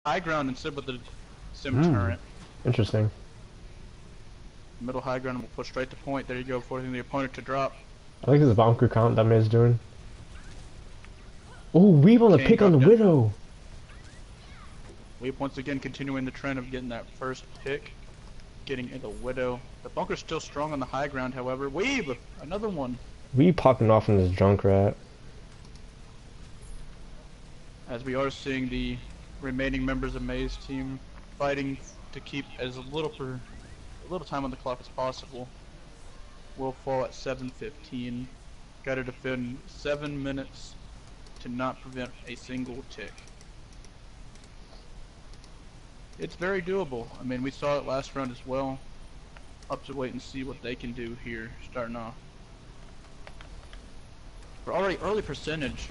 high ground instead with the sim turret. Interesting. Middle high ground will push straight to point. There you go, forcing the opponent to drop. I like this bunker count that man's doing. Oh, Weave on the Kane pick on the dropped down. Widow. Weave once again continuing the trend of getting that first pick. Getting into Widow. The bunker's still strong on the high ground, however. Weave! Another one. Weave popping off in this Junkrat. As we are seeing the remaining members of May's team fighting to keep as little time on the clock as possible. Will fall at 7:15. Got to defend 7 minutes to not prevent a single tick. It's very doable. I mean, we saw it last round as well. Up to wait and see what they can do here, starting off. We're already early percentage.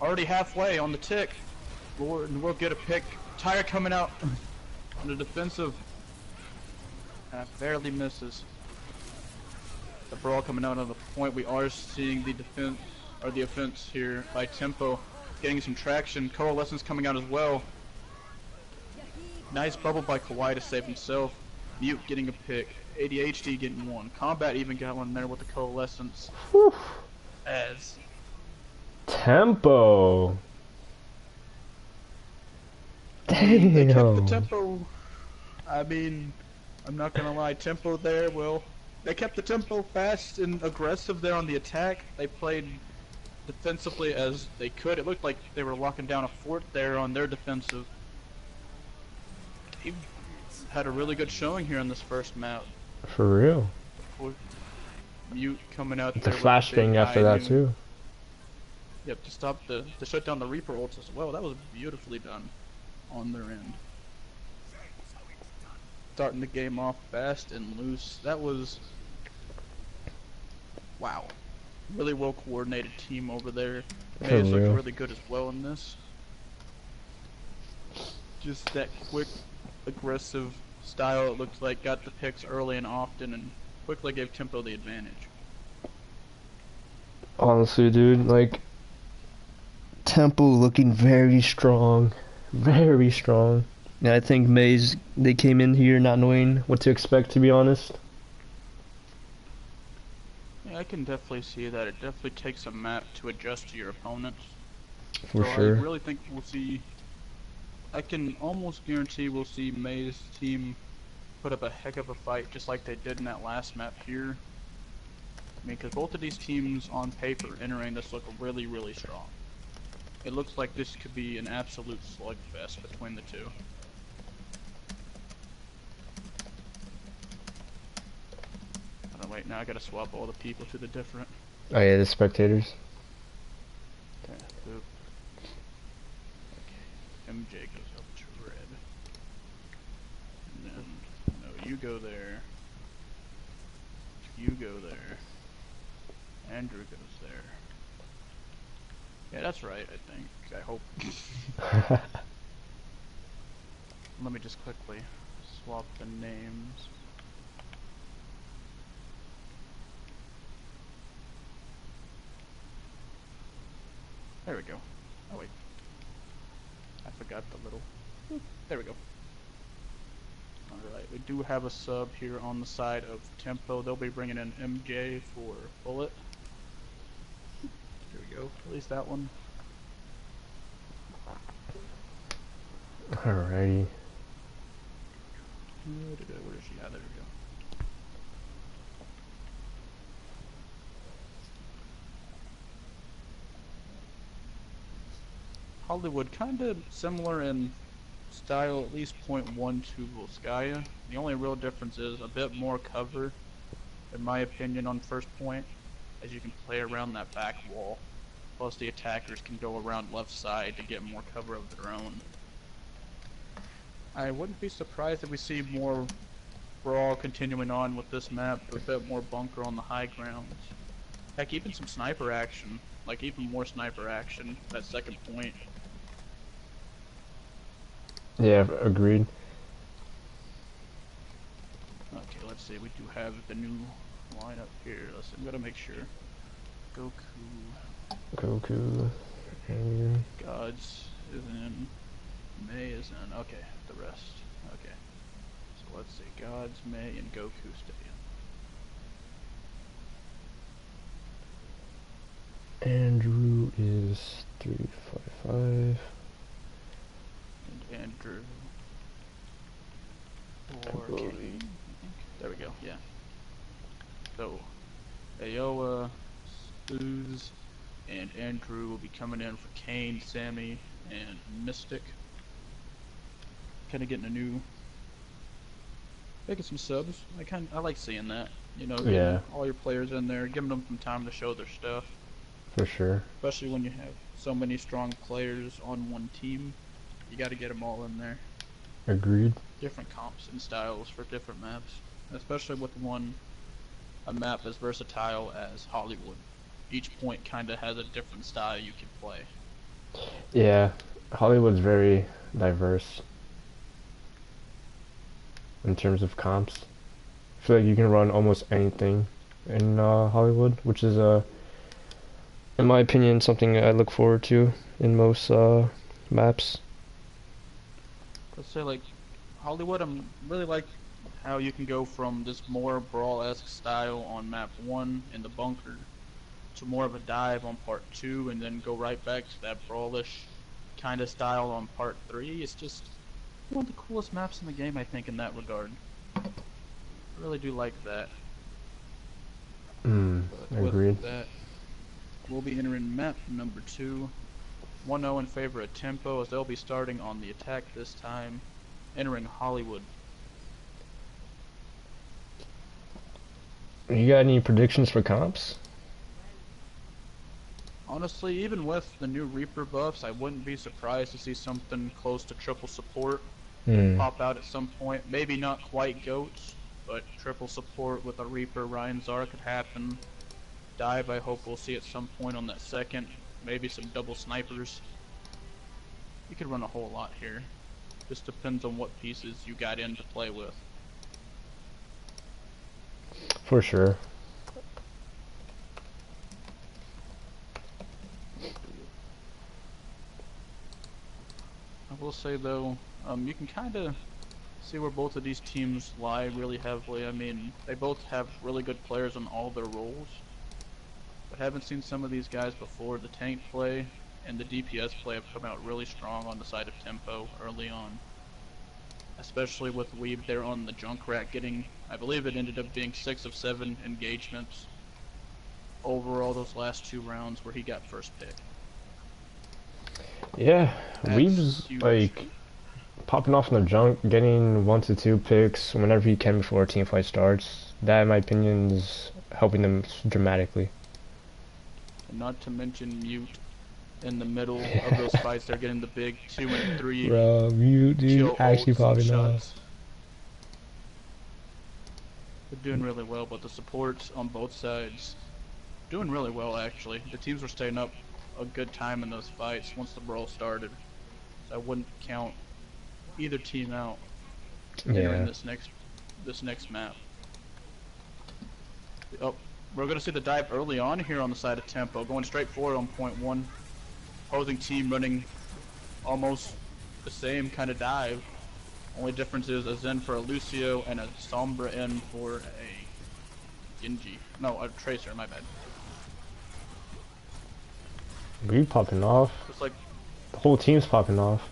Already halfway on the tick. We'll get a pick. Tire coming out on the defensive. Barely misses. The brawl coming out on the point. We are seeing the defense, or the offense here by Tempo. Getting some traction. Coalescence coming out as well. Nice bubble by Kawhi to save himself. Mute getting a pick. ADHD getting one. Combat even got one there with the Coalescence. Whew. As Tempo. Damn. they kept the tempo. I mean, I'm not gonna lie, tempo there, well, they kept the tempo fast and aggressive there on the attack. They played defensively as they could. It looked like they were locking down a fort there on their defensive. He had a really good showing here in this first map. For real. Mute coming out The there. flash thing after that too. Yep, to shut down the Reaper ults as well. That was beautifully done on their end. Starting the game off fast and loose. That was, wow, really well coordinated team over there. Maze looked really good as well in this. Just that quick, aggressive style. It looked like got the picks early and often, and quickly gave Tempo the advantage. Honestly, dude, like Tempo looking very strong, very strong. Yeah, I think Maze, they came in here not knowing what to expect, to be honest. Yeah, I can definitely see that. It definitely takes a map to adjust to your opponents. For sure. I really think we'll see, I can almost guarantee we'll see May's team put up a heck of a fight just like they did in that last map here. I mean, because both of these teams on paper entering this look really, really strong. It looks like this could be an absolute slugfest between the two. Oh wait, now I gotta swap all the people to the different. Oh yeah, the spectators. Okay, boop. Okay, MJ goes up to red. And then, no, you go there. You go there. Andrew goes there. Yeah, that's right, I think. I hope. Let me just quickly swap the names. There we go. Oh wait. I forgot the little... There we go. Alright, we do have a sub here on the side of Tempo. They'll be bringing in MJ for Bullet. There we go. At least that one. Alrighty. Where is she? Ah, there we go. Hollywood, kind of similar in style, at least 0.1 to Volskaya. The only real difference is a bit more cover, in my opinion, on first point, as you can play around that back wall. Plus the attackers can go around left side to get more cover of their own. I wouldn't be surprised if we see more brawl continuing on with this map, a bit more bunker on the high grounds. Heck, even some sniper action, like even more sniper action, that second point. Yeah, agreed. Okay, let's see, we do have the new lineup here. Let's see, I'm gonna make sure. Goku. Goku. Gods is in. May is in. Okay, the rest. Okay. So let's see. Gods, May, and Goku stay in. Andrew is 355. And Andrew. 4K. I think. There we go. Yeah. So, Aoa, Spoos, and Andrew will be coming in for Kane, Sammy, and Mystic. Kind of getting a new, making some subs. I like seeing that. You know, getting Yeah, all your players in there, giving them some time to show their stuff. for sure. Especially when you have so many strong players on one team, you got to get them all in there. Agreed. Different comps and styles for different maps, especially with a map as versatile as Hollywood. Each point kind of has a different style you can play. Yeah, Hollywood's very diverse in terms of comps. I feel like you can run almost anything in Hollywood, which is in my opinion, something I look forward to in most maps. Let's say like Hollywood, I'm really like how you can go from this more brawl-esque style on map 1 in the bunker to more of a dive on part 2 and then go right back to that brawlish kind of style on part 3. It's just one of the coolest maps in the game, I think, in that regard. I really do like that. But Agreed. with that, we'll be entering map number 2. 1-0 in favor of Tempo as they'll be starting on the attack this time, entering Hollywood. You got any predictions for comps? Honestly, even with the new Reaper buffs, I wouldn't be surprised to see something close to triple support pop out at some point. Maybe not quite goats, but triple support with a Reaper Ryan Zara could happen. Dive, I hope we'll see at some point on that second. Maybe some double snipers. You could run a whole lot here. Just depends on what pieces you got in to play with. For sure. I will say though, you can kind of see where both of these teams lie really heavily. I mean, they both have really good players on all their roles. But haven't seen some of these guys before. The tank play and the DPS play have come out really strong on the side of Tempo early on. Especially with Weeb there on the Junkrat getting, I believe it ended up being 6 of 7 engagements overall those last 2 rounds where he got first pick. Yeah, That's Weeb's huge. like popping off in the junk, getting 1 to 2 picks whenever he can before a team fight starts. That, in my opinion, is helping them dramatically. And not to mention Mute in the middle of those fights. They're getting the big 2 and 3 Bro, Mute, dude, kill actually ults and popping off. shots. They're doing really well, but the supports on both sides doing really well actually. The teams were staying up a good time in those fights once the brawl started. So I wouldn't count either team out entering this next map. Oh, we're gonna see the dive early on here on the side of Tempo, going straight forward on point 1. Opposing team running almost the same kind of dive. Only difference is a Zen for a Lucio and a Sombra in for a Genji. No, a Tracer, my bad. Weeb popping off. It's like The whole team's popping off.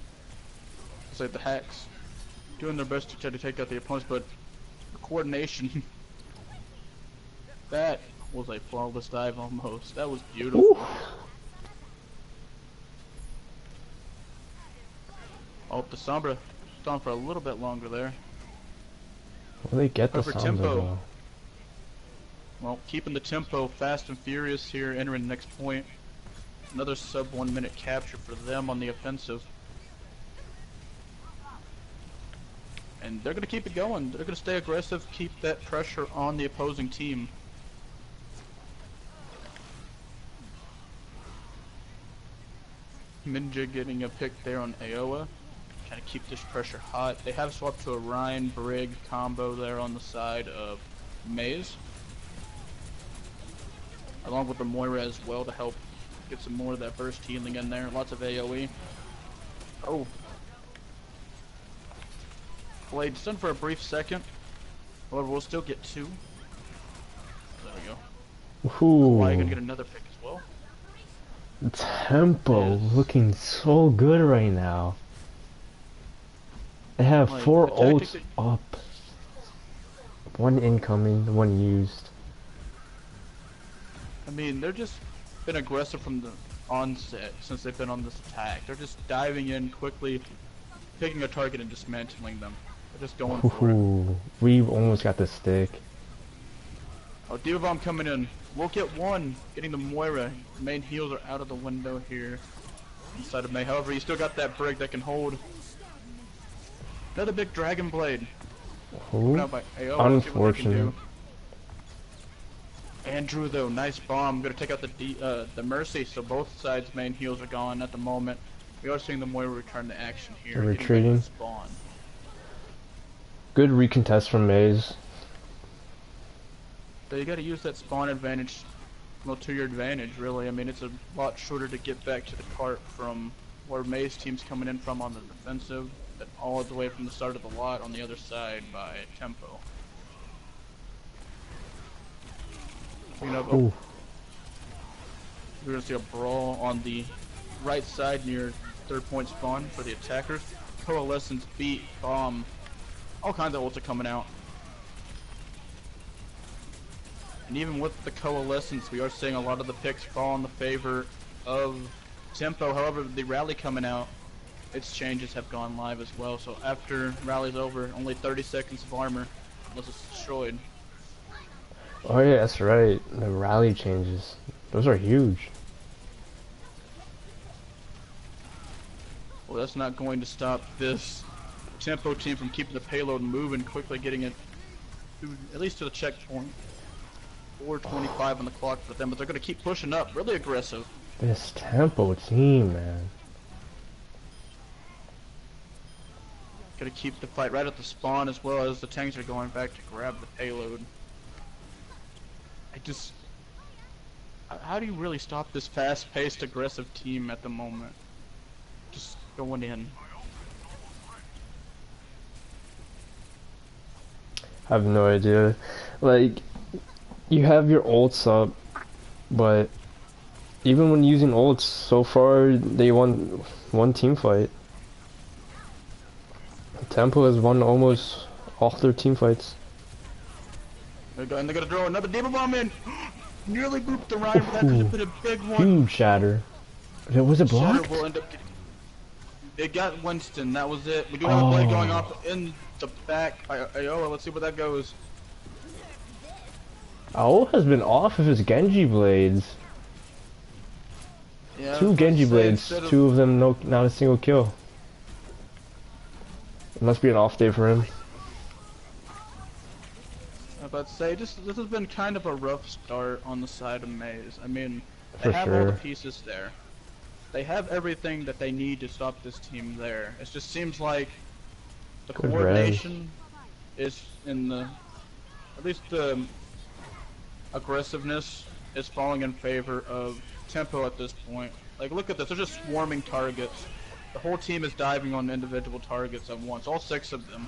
the hacks doing their best to try to take out the opponents, but the coordination. That was a flawless dive almost. That was beautiful. Ooh. Oh, the Sombra on for a little bit longer there. Will they get the Over Sombra Tempo. though? Well, keeping the tempo fast and furious here, entering the next point. Another sub 1 minute capture for them on the offensive. And they're going to keep it going. They're going to stay aggressive, keep that pressure on the opposing team. Ninja getting a pick there on Aoa. Trying to keep this pressure hot. They have swapped to a Ryan Brig combo there on the side of Maze. Along with the Moira as well to help get some more of that burst healing in there. Lots of AoE. Oh, Blade stunned for a brief second. However, we'll still get 2. There we go. Why are you Ooh. gonna get another pick as well? Tempo looking so good right now. They have Like, 4 the tactic ults that, up. 1 incoming, 1 used. I mean, they're just been aggressive from the onset since they've been on this attack. They're just diving in quickly, picking a target and dismantling them. They're just going for it. Ooh. We almost got the stick. Oh, Diva Bomb coming in. We'll get 1, getting the Moira. The main heals are out of the window here. Inside of May. However, you still got that Brig that can hold. Another big Dragon Blade. Ooh. By AO. Let's see what they can Unfortunate. do. Andrew though, nice bomb. Gonna take out the Mercy, so both sides' main heals are gone at the moment. We are seeing the Moira return to action here. They're Getting back to retreating. the spawn. Good recontest from Maze. So you gotta use that spawn advantage, well, to your advantage, really. I mean, it's a lot shorter to get back to the cart from where Maze team's coming in from on the defensive, than all the way from the start of the lot on the other side by Tempo. You know, Ooh. we're gonna see a brawl on the right side near 3rd point spawn for the attackers. Coalescence, beat, bomb, all kinds of ults are coming out. And even with the coalescence, we are seeing a lot of the picks fall in the favor of Tempo. However, the rally coming out, its changes have gone live as well. So after rally's over, only 30 seconds of armor was destroyed. Oh yeah, that's right. The rally changes. Those are huge. Well, that's not going to stop this Tempo team from keeping the payload moving, quickly getting it to, at least to the checkpoint. 4:25 on the clock for them, but they're going to keep pushing up, really aggressive. This Tempo team, man. Going to keep the fight right at the spawn as well as the tanks are going back to grab the payload. How do you really stop this fast-paced, aggressive team at the moment? Just going in. I have no idea. Like, you have your ults up, but even when using ults, so far they won 1 team fight. Tempo has won almost all their team fights. And they're going to throw another Diva Bomb in! Nearly booped the Ryan, but that could have been a big one. Huge shatter. Was it blocked? Shatter will end up getting... It got Winston, that was it. We do have a blade going off in the back by Aoa. Let's see where that goes. Owl has been off of his Genji blades. Yeah, 2 Genji blades, 2 of them not a single kill. It must be an off day for him. I was about to say, this has been kind of a rough start on the side of Maze. I mean, they For have all the sure. pieces there. They have everything that they need to stop this team there. It just seems like the Good coordination is in the... At least the aggressiveness is falling in favor of Tempo at this point. Like, look at this, they're just swarming targets. The whole team is diving on individual targets at once, all 6 of them.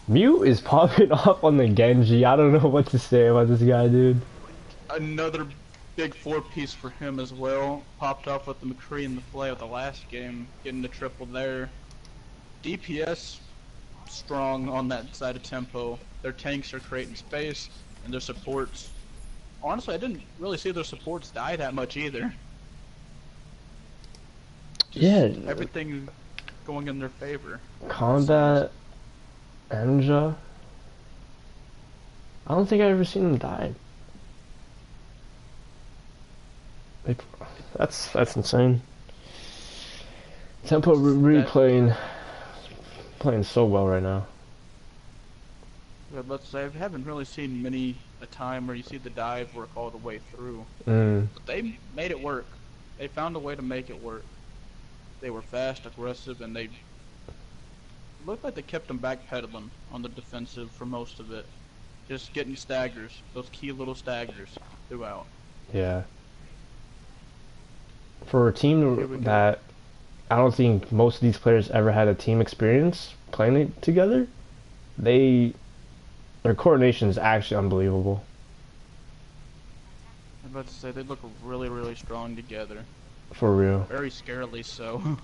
Mute is popping off on the Genji. I don't know what to say about this guy, dude. Another big 4-piece for him as well. Popped off with the McCree and the Flay of the last game, getting the triple there. DPS strong on that side of Tempo. Their tanks are creating space, and their supports. Honestly, I didn't really see their supports die that much either. Just Yeah. everything going in their favor. Combat, Enja. I don't think I've ever seen him die. Like, that's insane. Tempo really playing so well right now. But let's say I haven't really seen many a time where you see the dive work all the way through. But they made it work. They found a way to make it work. They were fast, aggressive, and they looked like they kept them backpedaling on the defensive for most of it. Just getting staggers, those key little staggers throughout. Yeah. For a team that I don't think most of these players ever had a team experience playing it together. Their coordination is actually unbelievable. I'm about to say they look really, really strong together. For real. Very scarily so.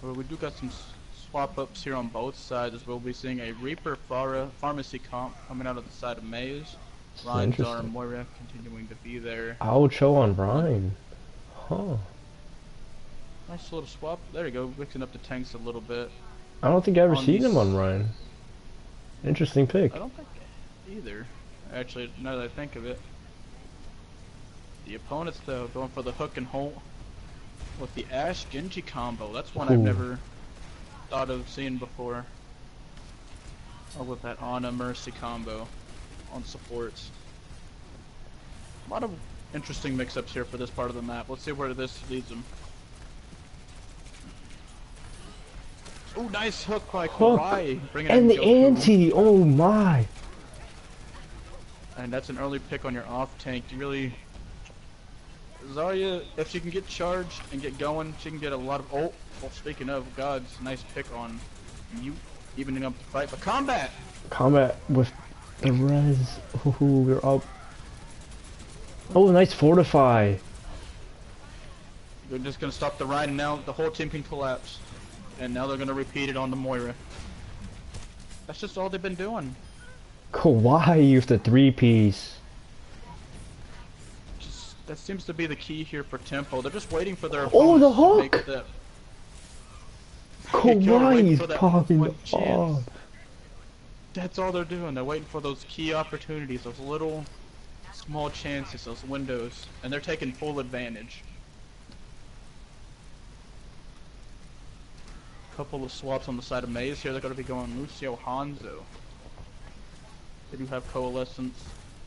Well, we do got some swap ups here on both sides, as we'll be seeing a Reaper Pharmacy comp coming out of the side of Maze. Ryan's arm, Moira continuing to be there. Oucho on Ryan. Huh. Nice little swap. There you go, mixing up the tanks a little bit. I don't think I've ever seen him on Ryan. Interesting pick. I don't think either. Actually, now that I think of it. The opponents, though, going for the hook and hold with the Ashe Genji combo. That's one I've never thought of seeing before. Or with that Ana Mercy combo on supports. A lot of interesting mix-ups here for this part of the map. Let's see where this leads them. Oh, nice hook by Kawhi. And the anti, oh my. And that's an early pick on your off tank. You really... Zarya, if she can get charged and get going, she can get a lot of... Oh, well, speaking of, God's nice pick on Mute, evening up the fight. But Combat! Combat with the res. Ooh, we're up. Oh, nice fortify. They're just going to stop the ride, and now the whole team can collapse. And now they're going to repeat it on the Moira. That's just all they've been doing. Kawhi with the 3-piece. That seems to be the key here for tempo. They're just waiting for their oh, the hook! Kawhi's popping off. That's all they're doing. They're waiting for those key opportunities, those little small chances, those windows, and they're taking full advantage. Couple of swaps on the side of Maze here. They're going to be going Lucio Hanzo. They do have Coalescence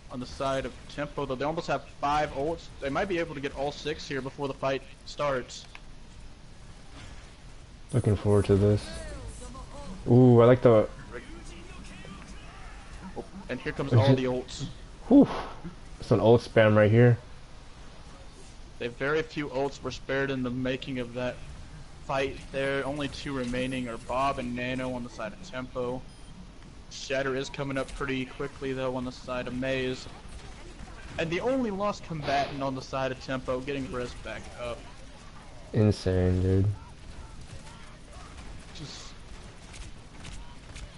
on the side of Tempo, though they almost have 5 ults. They might be able to get all 6 here before the fight starts. Looking forward to this. Ooh, I like the... Oh, and here comes all the ults. Whew. It's an ult spam right here. They very few ults were spared in the making of that fight there. Only 2 remaining are Bob and Nano on the side of Tempo. Shatter is coming up pretty quickly though on the side of Maze. And the only lost combatant on the side of Tempo getting Res back up. Insane, dude. Just...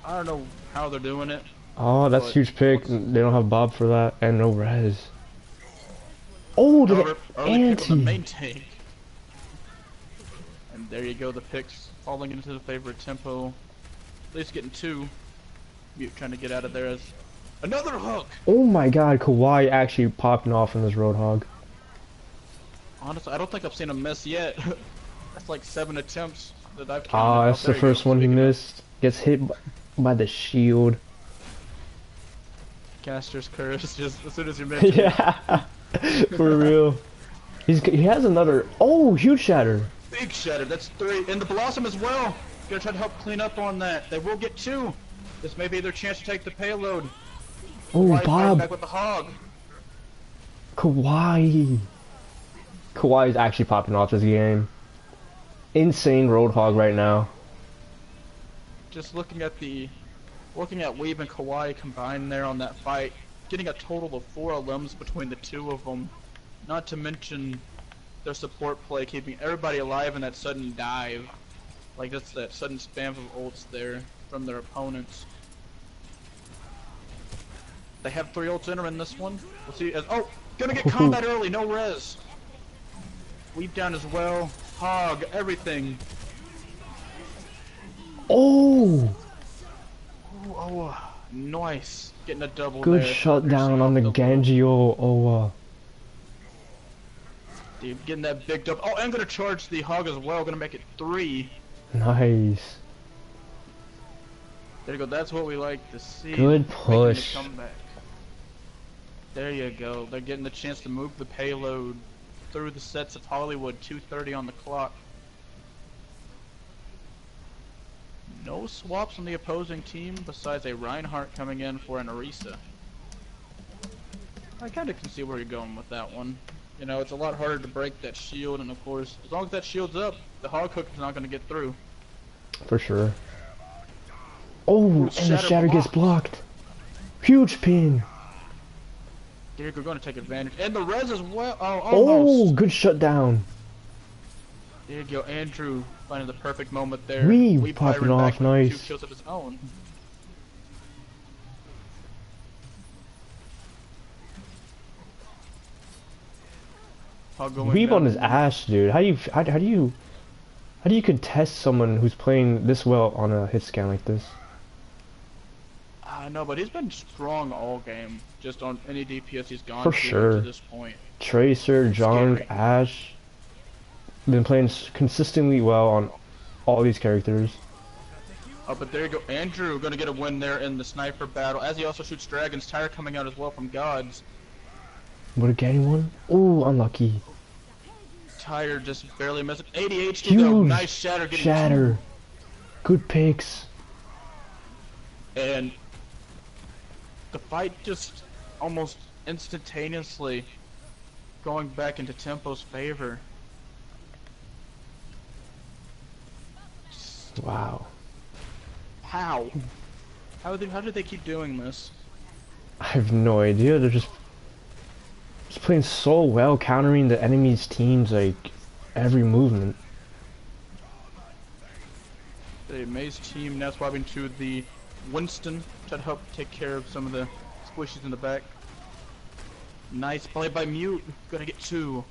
I don't know how they're doing it. Oh, that's huge pick. They don't have Bob for that. And no res. Oh, the anti! The main tank. And there you go, the picks falling into the favor of Tempo. At least getting 2. Mute trying to get out of there as another hook. Oh my god, Kawhi actually popping off in this Roadhog. Honestly, I don't think I've seen him miss yet. That's like 7 attempts that I've counted. Ah, that's the first one he missed. Gets hit by the shield. Caster's curse, just as soon as you mention yeah, for real. He has another. Oh, huge shatter. Big shatter. That's 3, and the Blossom as well. Gonna try to help clean up on that. They will get 2. This may be their chance to take the payload. Oh, Bob. Back with the hog. Kawhi. Kawhi is actually popping off this game. Insane Roadhog right now. Just looking at Weave and Kawhi combined there on that fight, getting a total of 4 limbs between the 2 of them. Not to mention their support play, keeping everybody alive in that sudden dive. Like that's that sudden spam of ults there from their opponents. They have 3 ults in this one. We'll see as gonna get combat early, no res. Weave down as well. Hog, everything. Oh! Oh, nice. Getting a double good there. shutdown on the Gangio. Oh, dude, getting that big double. Oh, I'm gonna charge the hog as well. Gonna make it 3. nice. There you go. That's what we like to see. Good push. There you go. They're getting the chance to move the payload through the sets of Hollywood. 2:30 on the clock. No swaps on the opposing team besides a Reinhardt coming in for an Orisa. I kind of can see where you're going with that one. You know, it's a lot harder to break that shield, and of course, as long as that shield's up, the hog hook is not going to get through. For sure. Oh, Ooh, and the shatter gets blocked. blocked. Huge pin. They're going to take advantage. And the res as well. Oh, Oh, almost. good shutdown. There you go. Andrew finding the perfect moment there. We popping firing off, back with nice. 2 kills of his own. Weeb on his ass, dude. How do you contest someone who's playing this well on a hit scan like this? I know, but he's been strong all game. Just on any DPS he's gone For to sure. to this point. Tracer, Jong, Ashe, been playing consistently well on all these characters. Oh, but there you go. Andrew gonna get a win there in the sniper battle, as he also shoots dragons. Tyre coming out as well from Gods. Would it get anyone? Oh, unlucky. Tyre just barely missing. 80 HP Huge though. Nice shatter getting shatter. 2. Good picks. And the fight just almost instantaneously going back into Tempo's favor. Wow. How? How did they keep doing this? I have no idea. They're just playing so well, countering the enemy's team's like every movement. The Maze team now swapping to the Winston to help take care of some of the squishies in the back. Nice play by Mute. Gonna get 2.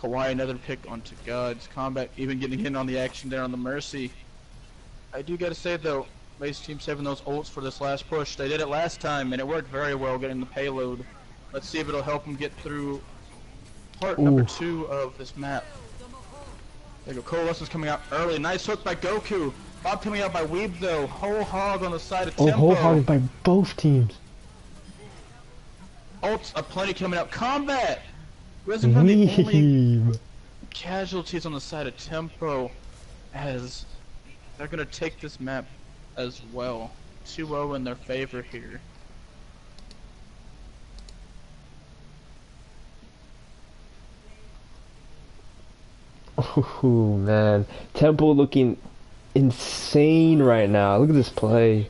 Kawhi another pick onto Gods. Combat even getting in on the action there on the Mercy. I do gotta say though, Mace team saving those ults for this last push. They did it last time and it worked very well getting the payload. Let's see if it'll help them get through part number 2 of this map. There you go. Coalescence coming out early. Nice hook by Goku. Bob coming out by Weeb though. Whole hog on the side of Tempo. Oh, whole hog by both teams. Ults are plenty coming out. Combat! Risen from the only Weeb. casualties on the side of Tempo, as they're gonna take this map as well. 2-0 in their favor here. Oh man, Tempo looking insane right now. Look at this play.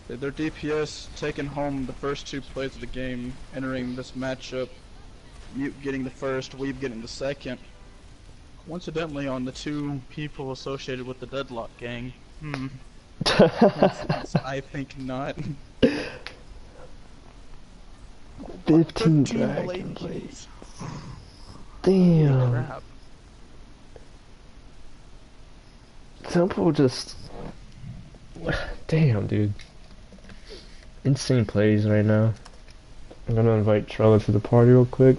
Their DPS taking home the first 2 plays of the game, entering this matchup. Mute getting the first, Weeb getting the second. Coincidentally, on the 2 people associated with the Deadlock gang. I think not. 15 dragon plays. Damn. Crap. Tempo just... Damn, dude. Insane plays right now. I'm gonna invite Trella to the party real quick.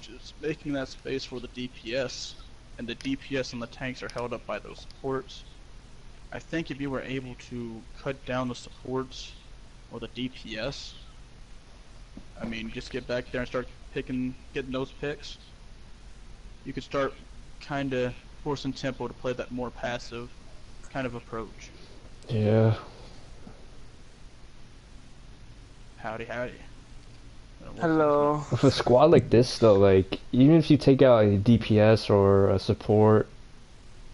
Just making that space for the DPS, and the DPS and the tanks are held up by those supports. I think if you were able to cut down the supports or the DPS, I mean, just get back there and start getting those picks, you could start kinda forcing Tempo to play that more passive kind of approach. Yeah. Howdy. Hello. With a squad like this though, like, even if you take out a DPS or a support,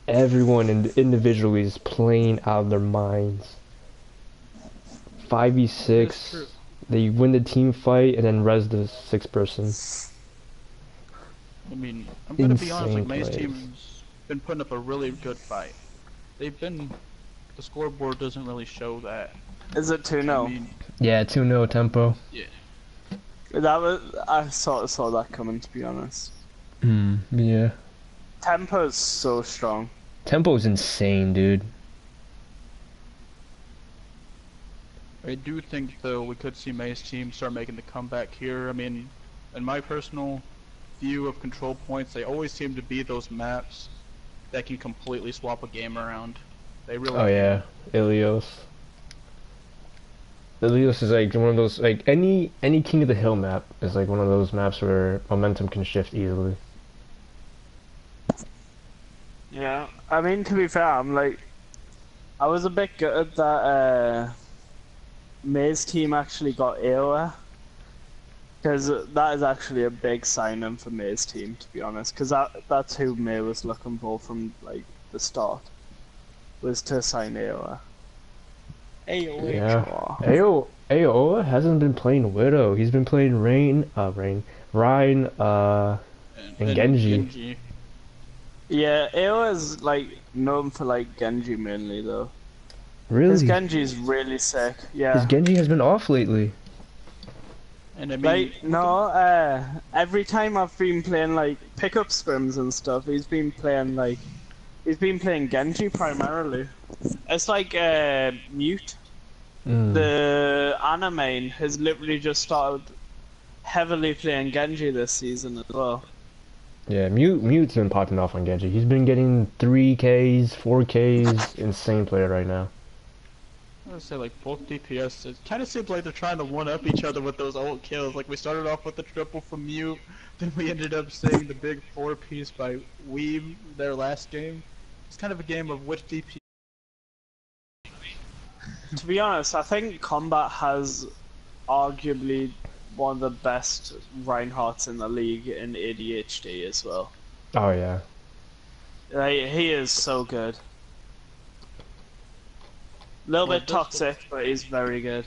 everyone individually is playing out of their minds. 5v6, they win the team fight and then res the 6th person. I mean, I'm gonna be honest, like, Insane Maze plays. team's been putting up a really good fight. The scoreboard doesn't really show that. Is it 2-0? I mean, Yeah, 2-0 Tempo. yeah. I sort of saw that coming, to be honest. Yeah. Tempo's so strong. Tempo's insane, dude. I do think, though, we could see Maze team start making the comeback here. I mean, in my personal view of control points, they always seem to be those maps that can completely swap a game around. They really Oh yeah, Ilios. Ilios is like one of those, like any King of the Hill map is like one of those maps where momentum can shift easily. Yeah, I mean, to be fair, I was a bit gutted that May's team actually got AOA. Because that is actually a big sign-in for May's team, to be honest. Because that's who May was looking for from like the start, was to sign AOA. Yeah. AOA. Aoa hasn't been playing Widow. He's been playing Rhine, and and Genji. Genji. Yeah, AOA is like known for like Genji mainly though. His Really? Genji is really sick. His Yeah. Genji has been off lately. And I mean, Like no, every time I've been playing like pickup scrims and stuff, he's been playing Genji primarily. It's like Mute. Mm. The anime has literally just started heavily playing Genji this season as well. Yeah, Mute's been popping off on Genji. He's been getting 3Ks, 4Ks, insane player right now. I would say like both DPS. It kind of seems like they're trying to one up each other with those ult kills. Like we started off with the triple from Mute, then we ended up seeing the big 4-piece by Weeb their last game. It's kind of a game of which DP. To be honest, I think Combat has arguably one of the best Reinhardts in the league in ADHD as well. Oh yeah. Like, he is so good. Little Well, bit toxic, but he's very good.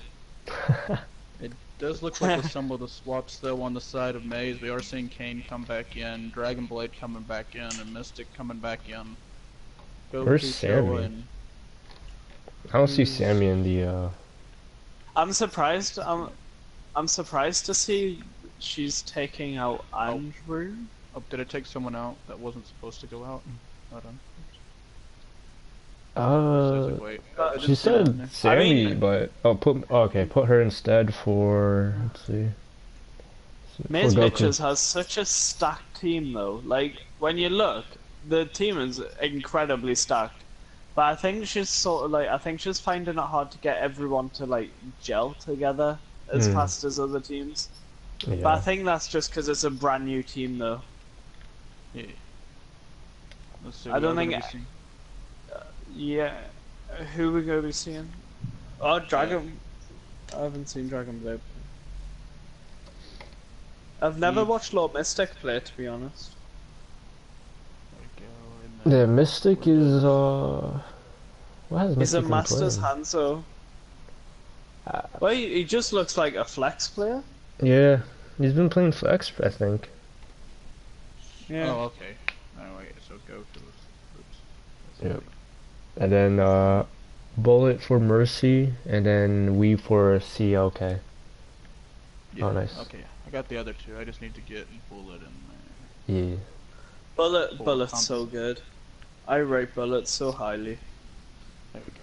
It does look like with some of the swaps though on the side of Maze, we are seeing Kane come back in, Dragonblade coming back in, and Mystic coming back in. Where's Sammy? I don't see Sammy in the I'm surprised. I'm surprised to see she's taking out Andrew. Oh, did it take someone out that wasn't supposed to go out? Hold on. Wait. I she didn't see that in said there. Sammy, I mean, but put her instead for, let's see. Maze For Goku. Bitches has such a stacked team though. Like when you look, the team is incredibly stacked. But I think she's finding it hard to get everyone to like gel together as fast as other teams. Yeah. But I think that's just because it's a brand new team though. Yeah. Let's see. I don't think. Gonna be seeing- Yeah, who we gonna be seeing? Oh, Dragon. I haven't seen Dragon Blade. I've never watched Lord Mystic play, to be honest. There we go, Yeah, Mystic is what has He's Mystic a been Masters playing? Hanzo. Well, he just looks like a flex player. Yeah, he's been playing Flex, I think. Yeah. Oh, okay. Oh, wait, so Goku was... Oops. Yep. And then Bullet for Mercy, and then Weave for CLK. Yeah, Oh, nice. Okay, I got the other two. I just need to get Bullet in there. Yeah. Bullet's so good. I rate Bullet so highly. There we go.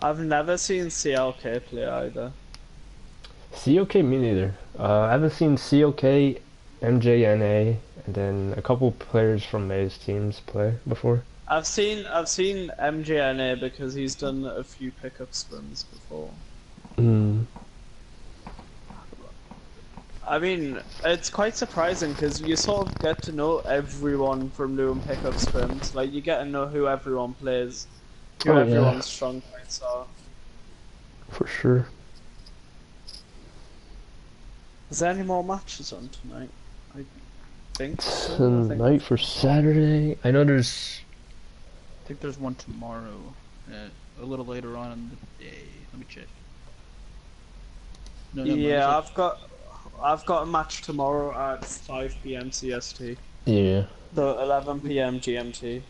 I've never seen CLK play either. CLK, me neither. I haven't seen CLK, MJNA, and then a couple players from May's teams play before. I've seen MJNA because he's done a few pickup scrims before. Mm. I mean, it's quite surprising because you sort of get to know everyone from doing pickup scrims. Like, you get to know who everyone plays, who everyone's strong points are. For sure. Is there any more matches on tonight? I think so. Tonight for Saturday. I know there's. I think there's one tomorrow, a little later on in the day. Let me check. No, Yeah, I've got a match tomorrow at 5 PM CST. Yeah. The 11 PM GMT.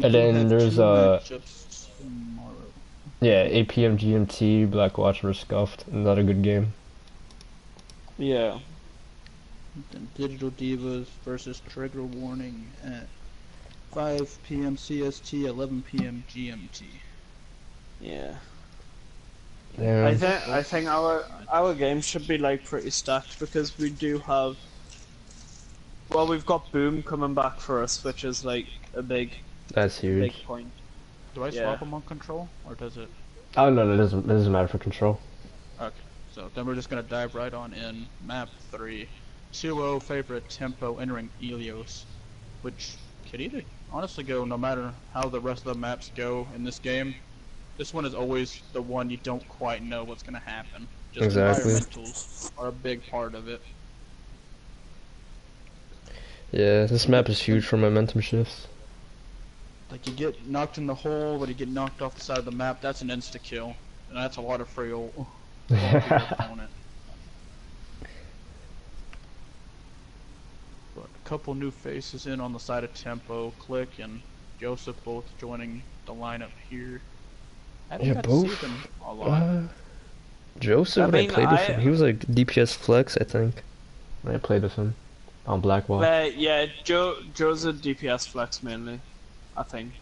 And then there's matchups tomorrow. yeah, 8 PM GMT, Blackwatch vs Scuffed. Another good game. Yeah. Then Digital Divas versus Trigger Warning at 5 PM CST, 11 PM GMT. Yeah. Yeah. I think our game should be like pretty stacked because we do have. Well, we've got Boom coming back for us, which is like a That's big huge. point. Do I Yeah. swap them on control, or does it? Oh no, it doesn't matter for control. Okay, so then we're just gonna dive right on in. Map 3. 2-0 favorite tempo entering Helios, which could either honestly go no matter how the rest of the maps go in this game. This one is always the one you don't quite know what's gonna happen. Just Exactly. environmentals are a big part of it. Yeah, this map is huge for momentum shifts. Like, you get knocked in the hole, but you get knocked off the side of the map, that's an insta-kill. And that's a lot of free ult for your opponent. But a couple new faces in on the side of Tempo, Click and Joseph both joining the lineup here. I haven't Yeah, got to both. see them a lot. Joseph, I when I mean, played with him, he was like DPS flex, I think. When I played with him on Blackwall. Yeah, Joe's a DPS flex mainly, I think.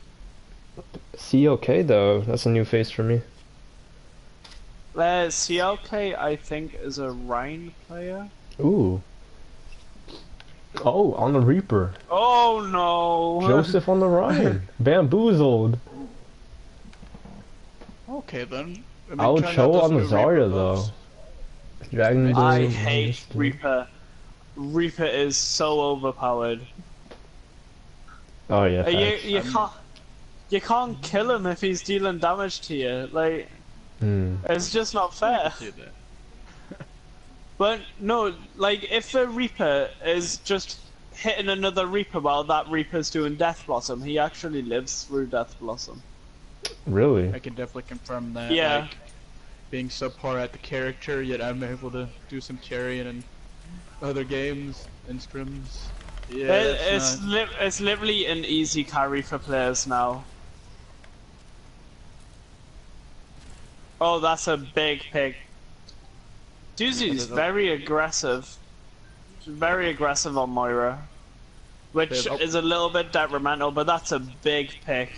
CLK though, that's a new face for me. CLK I think is a Rhine player. Ooh. Oh, on the Reaper. Oh no! Joseph on the Rhine. Bamboozled. Okay then. I mean, I would trying out show those on the new Zarya Reaper though. buffs. Dragon I Blade, hate Majesty. Reaper. Reaper is so overpowered. Oh yeah, facts. You can't kill him if he's dealing damage to you. Like, it's just not I fair. can see that. But no, like if a Reaper is just hitting another Reaper while that Reaper's doing Death Blossom, he actually lives through Death Blossom. Really? I can definitely confirm that. Yeah. Like, being subpar at the character, yet I'm able to do some carrying in other games and scrims. Yeah, It's literally an easy carry for players now. Oh, that's a big pick. Doozy's very aggressive. Very aggressive on Moira. Which is a little bit detrimental, but that's a big pick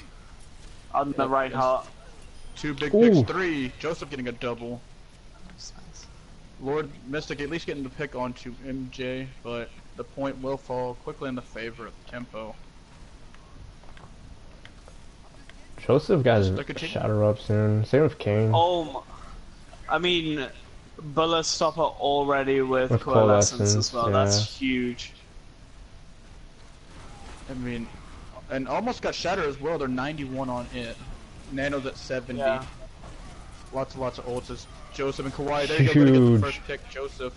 on the right heart. Two big picks, 3. Joseph getting a double. Lord Mystic at least getting the pick onto MJ, but the point will fall quickly in the favor of Tempo. Joseph got his Look at you. shatter up soon. Same with Kane. Oh, I mean, Bullet Stopper already with With Coalescence as well. yeah. That's huge. I mean, and almost got Shatter as well. They're 91 on it. Nano's at 70. Yeah. Lots and lots of ults. Joseph and Kawhi. There you go. Gonna get the first pick, Joseph.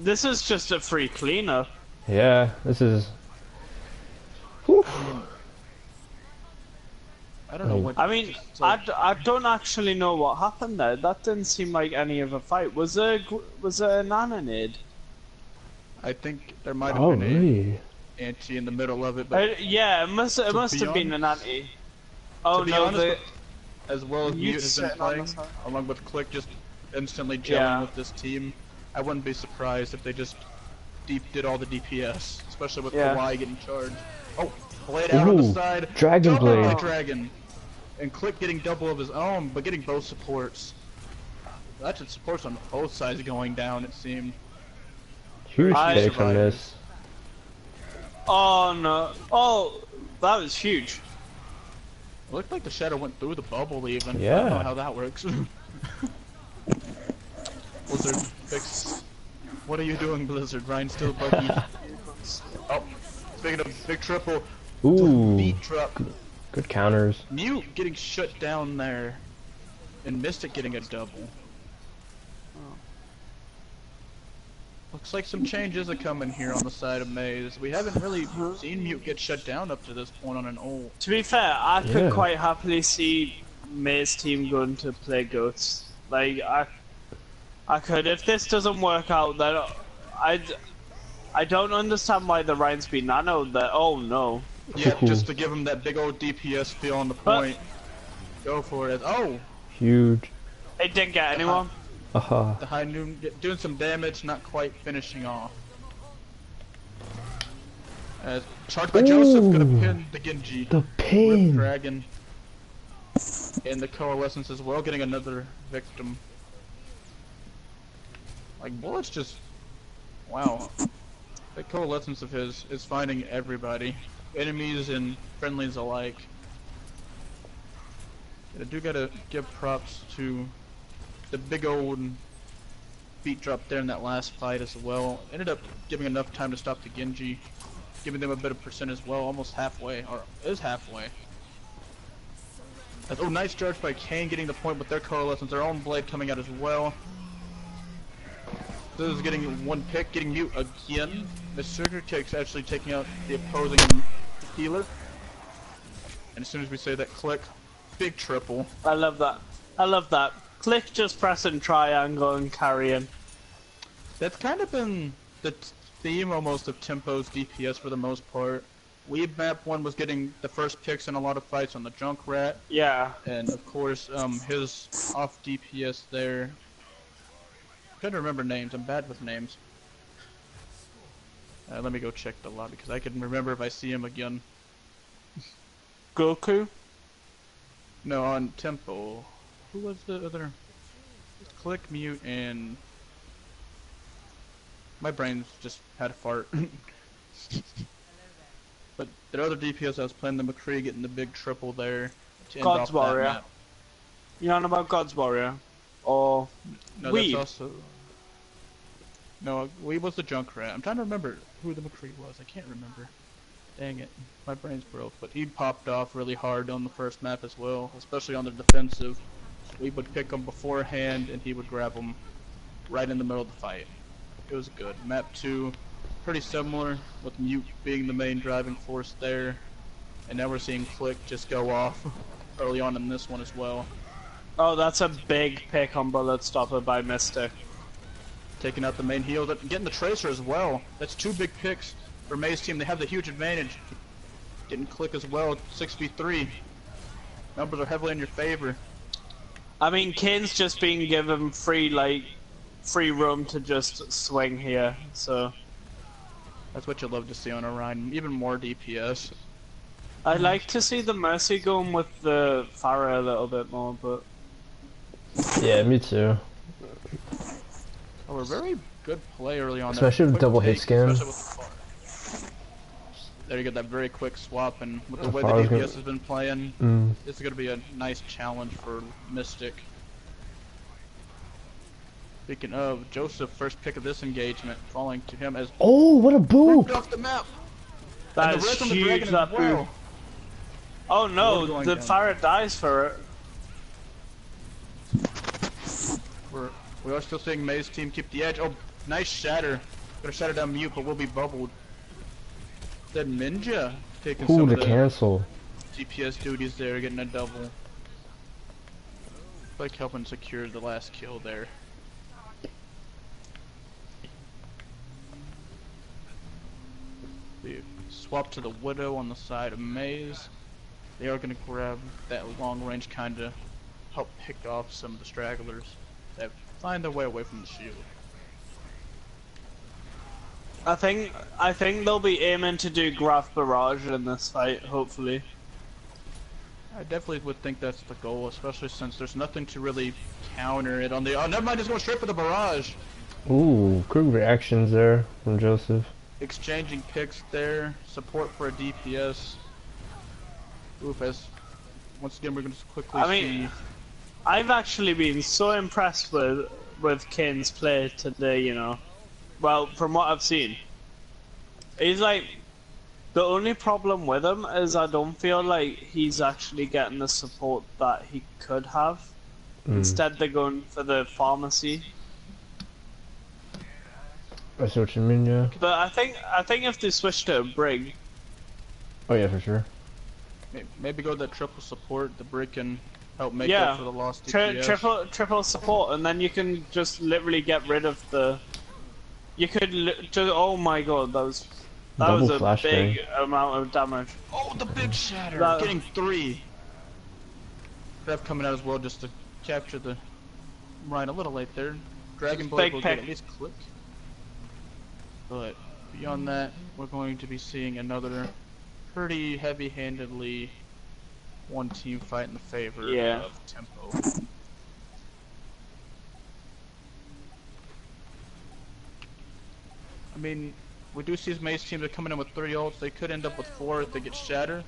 This is just a free cleanup. Yeah, this is. Whew. I don't know what. I mean, I don't actually know what happened there. That didn't seem like any of a fight. Was there an Ananid? I think there might have Oh, been really? a anti in the middle of it, but Yeah, it must have been an anti. Oh to be no, honest, as well as Mute has been sitting on the playing, side. along with Click just instantly gelling Yeah. with this team, I wouldn't be surprised if they just did all the DPS, especially with Yeah. Kawhi getting charged. Oh, Blade out on the Ooh, side. Dragon Double on Blade. the Dragon. And Click getting double of his own, but getting both supports. Actually, supports on both sides going down, it seemed. Huge I pick from survived. this. Oh no! Oh, that was huge. It looked like the shadow went through the bubble even. I Yeah. don't know how that works. Blizzard, fix. What are you doing, Blizzard? Ryan's still buggy. Oh, speaking of big triple. Ooh, Beat truck. good counters. Mute getting shut down there. And Mystic getting a double. Looks like some changes are coming here on the side of Maze. We haven't really seen Mute get shut down up to this point on an ult. To be fair, I Yeah. could quite happily see May's team going to play Goats. Like I could. If this doesn't work out, then I don't understand why the Ryan's been nanoed there. Oh no. Yeah, just to give him that big old DPS feel on the point. Go for it. Oh! Huge. It didn't get anyone. Aha. The high noon doing some damage, not quite finishing off. As charged by Joseph, gonna pin the Genji. The Rip pin. Dragon. in the coalescence as well, getting another victim. Like, Bullet's just... wow. That coalescence of his is finding everybody. Enemies and friendlies alike. I do gotta give props to the big old beat drop there in that last fight as well. Ended up giving enough time to stop the Genji, giving them a bit of percent as well, almost halfway, or is halfway. Oh, nice charge by Kane getting the point with their coalescence, their own blade coming out as well. This is getting one pick, getting mute again. Mr. Kicks actually taking out the opposing healer. And as soon as we say that click, big triple. I love that. I love that. Click just pressing triangle and carrying. That's kind of been the theme almost of Tempo's DPS for the most part. Weeb map 1 was getting the first picks in a lot of fights on the Junkrat. Yeah. And of course, his off DPS there. I'm trying to remember names, I'm bad with names. Let me go check the lobby because I can remember if I see him again. Goku? No, on Tempo. Who was the other? Click, mute, and... my brain's just had a fart. But the other DPS I was playing, the McCree getting the big triple there to end God's off Warrior. that map. You know about God's Warrior? Or No, Weeb? that's also... no, Weeb was the Junkrat. I'm trying to remember who the McCree was. I can't remember. Dang it. My brain's broke. But he popped off really hard on the first map as well, especially on the defensive. We would pick him beforehand, and he would grab him right in the middle of the fight. It was good. Map 2, pretty similar, with Mute being the main driving force there. And now we're seeing Click just go off early on in this one as well. Oh, that's a big pick on Bullet Stopper by Mystic. Taking out the main heal, getting the Tracer as well. That's 2 big picks for May's team. They have the huge advantage. Getting Click as well, 6v3. Numbers are heavily in your favor. I mean, Kane's just being given free room to just swing here, so... That's what you love to see on Orion, even more DPS. I'd like to see the Mercy going with the Pharah a little bit more, but... Yeah, me too. Oh, we're very good play early on. Especially with double hit scan. There you get that very quick swap, and with the way the Pharah's DPS gonna... has been playing, this is going to be a nice challenge for Mystic. Speaking of, Joseph, first pick of this engagement, falling to him as... oh, what a boop! off the map! That is huge, that boop. Oh no, the Pharah dies for it. We are still seeing May's team keep the edge. Oh, nice shatter. Gonna shatter down Mute, but will be bubbled. That Ninja taking some Ooh, of the the cancel. DPS duties there, getting a double. Like helping secure the last kill there. We swap to the Widow on the side of Maze. They are gonna grab that long range kinda help pick off some of the stragglers that find their way away from the shield. I think they'll be aiming to do Graph Barrage in this fight, hopefully. I definitely would think that's the goal, especially since there's nothing to really counter it on the... oh, never mind, just going straight for the barrage! Ooh, quick reactions there from Joseph. Exchanging picks there, support for a DPS. Oof, as... once again, we're going to quickly see... I've actually been so impressed with Kane's play today, you know. Well, from what I've seen. He's like... the only problem with him is I don't feel like he's actually getting the support that he could have. Instead they're going for the pharmacy. I see what you mean, yeah. But I think if they switch to a Brig... oh yeah, for sure. Maybe go that triple support, the Brig can help make up for the lost DPS. Triple support, and then you can just literally get rid of the... you could just... oh my god, that was a big amount of damage. Oh, the big shatter! Getting 3. Rev coming out as well just to capture the... right, a little late there. Dragon Blade will get at least Click. But beyond that, we're going to be seeing another pretty heavy-handedly one team fight in the favor Yeah. of tempo. I mean, we do see May's teams are coming in with 3 ults. They could end up with 4 if they get Shatter.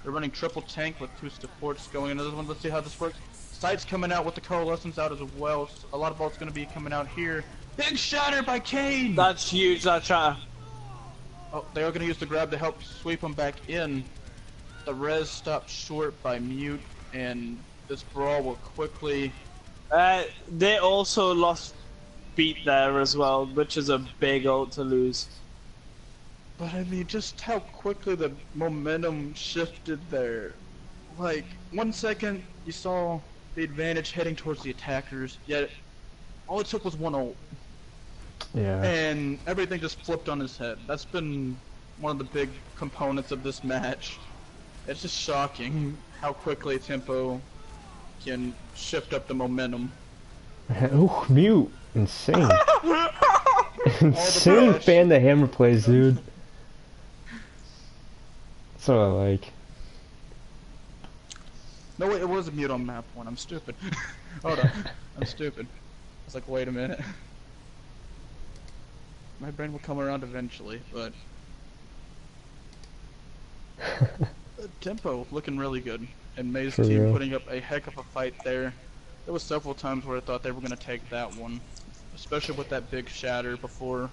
They're running triple tank with 2 supports going into this one. Let's see how this works. Sight's coming out with the Coalescence out as well. So a lot of ults going to be coming out here. Big Shatter by Kane! That's huge, that chatter. Oh, they are going to use the grab to help sweep them back in. The res stopped short by Mute, and this brawl will quickly... They also lost beat there as well, which is a big ult to lose. But I mean, just how quickly the momentum shifted there. Like, 1 second, you saw the advantage heading towards the attackers, yet all it took was 1 ult. Yeah. And everything just flipped on his head. That's been one of the big components of this match. It's just shocking how quickly Tempo can shift up the momentum. Oh, Mute. Insane. Insane fan the hammer plays, dude. That's what I like. No, wait, it was a Mute on map 1. I'm stupid. Hold on. I'm stupid. I was like, wait a minute. My brain will come around eventually, but... Tempo looking really good. And May's For team real. putting up a heck of a fight there. There was several times where I thought they were going to take that one. Especially with that big shatter before.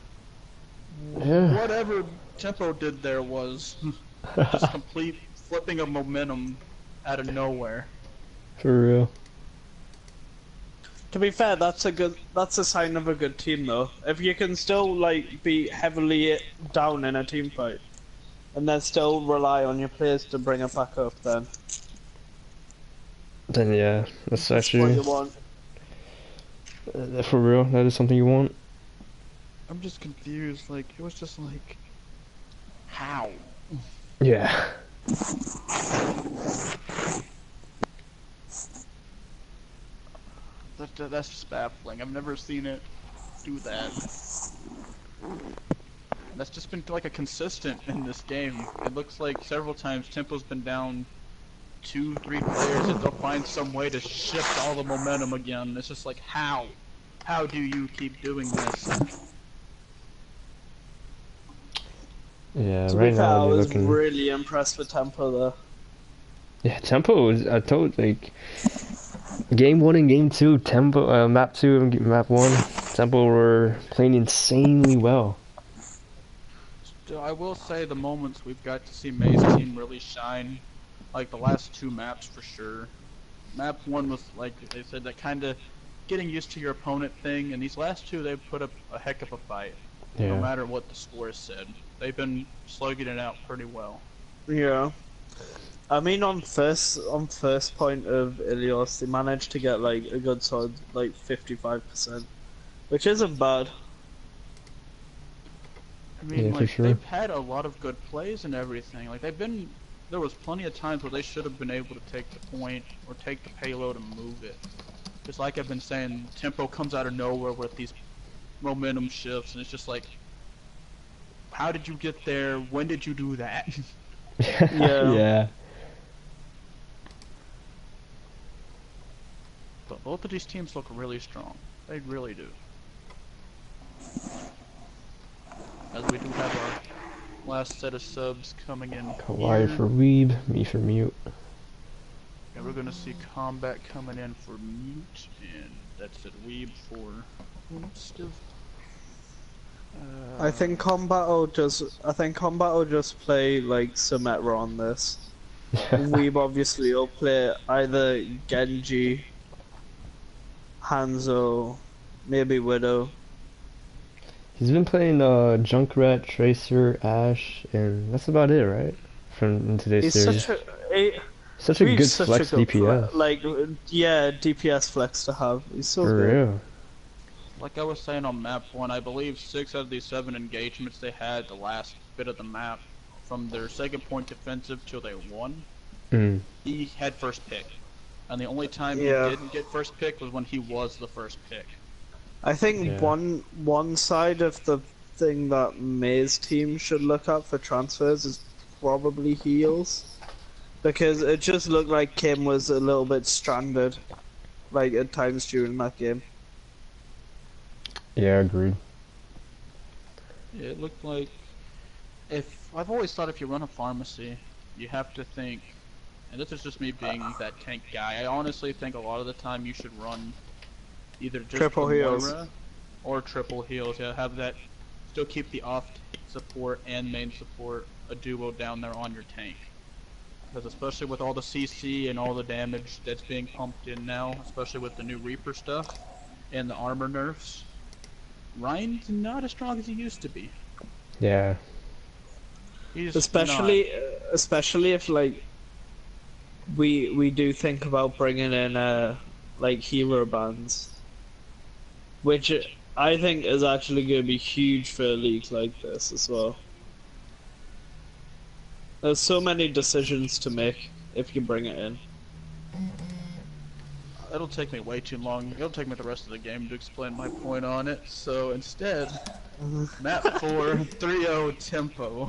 Yeah. Whatever Tempo did there was just complete flipping of momentum out of nowhere. For real. To be fair, that's a sign of a good team though. If you can still like be heavily down in a team fight, and then still rely on your players to bring it back up, then Yeah, that's what actually you want. for real. That is something you want. I'm just confused, like, it was just like... How? Yeah. That's just baffling. I've never seen it do that. And that's just been like a consistent in this game. It looks like several times Tempo's been down 2-3 players and they'll find some way to shift all the momentum again. It's just like, how? How do you keep doing this? Yeah, To right be fair, I now you're was looking. really impressed with Tempo though. Yeah, Tempo is. I told like. Game 1 and Game 2, Tempo, Map 2 and Map 1, Tempo were playing insanely well. Still, I will say the moments we've got to see May's team really shine, like the last 2 maps for sure. Map 1 was, like they said, that kind of getting used to your opponent thing, and these last 2 they've put up a heck of a fight, no Yeah. matter what the score said. They've been slugging it out pretty well. Yeah. I mean, on first point of Ilios, they managed to get like a good solid like 55%, which isn't bad. I mean, Yeah, for like, sure. they've had a lot of good plays and everything. Like, there was plenty of times where they should have been able to take the point or take the payload and move it. Just like I've been saying, Tempo comes out of nowhere with these momentum shifts, and it's just like, how did you get there? When did you do that? Yeah. Yeah. But both of these teams look really strong. They really do. As we do have our last set of subs coming in Kawaii here. for Weeb, me for Mute. And we're gonna see Combat coming in for Mute, and that's it. Weeb for Stiff. I think Combat will just play like Symmetra on this. Weeb obviously will play either Genji, Hanzo, maybe Widow. He's been playing Junkrat, Tracer, Ashe, and that's about it, right? From in today's He's series. such Such a Weeb's good such flex a good DPS. yeah, DPS flex to have. He's so For good. real. Like I was saying on map 1, I believe 6 out of these 7 engagements they had the last bit of the map, from their second point defensive till they won, Mm. he had first pick. And the only time Yeah. he didn't get first pick was when he was the first pick. I think Yeah. one side of the thing that May's team should look at for transfers is probably heals. because it just looked like Kim was a little bit stranded, like at times during that game. Yeah, agreed. Yeah, it looked like I've always thought if you run a pharmacy, you have to think, and this is just me being that tank guy. I honestly think a lot of the time you should run either just Triple the heals. Moira or triple heals. Yeah, have that still keep the off support and main support a duo down there on your tank. Because especially with all the CC and all the damage that's being pumped in now, especially with the new Reaper stuff and the armor nerfs, Ryan's not as strong as he used to be. Yeah. He's Especially, not. especially if like we do think about bringing in like hero bands, which I think is actually going to be huge for a league like this as well. There's so many decisions to make if you bring it in. It'll take me way too long. It'll take me the rest of the game to explain my point on it. So instead, map 4, 3-0 tempo.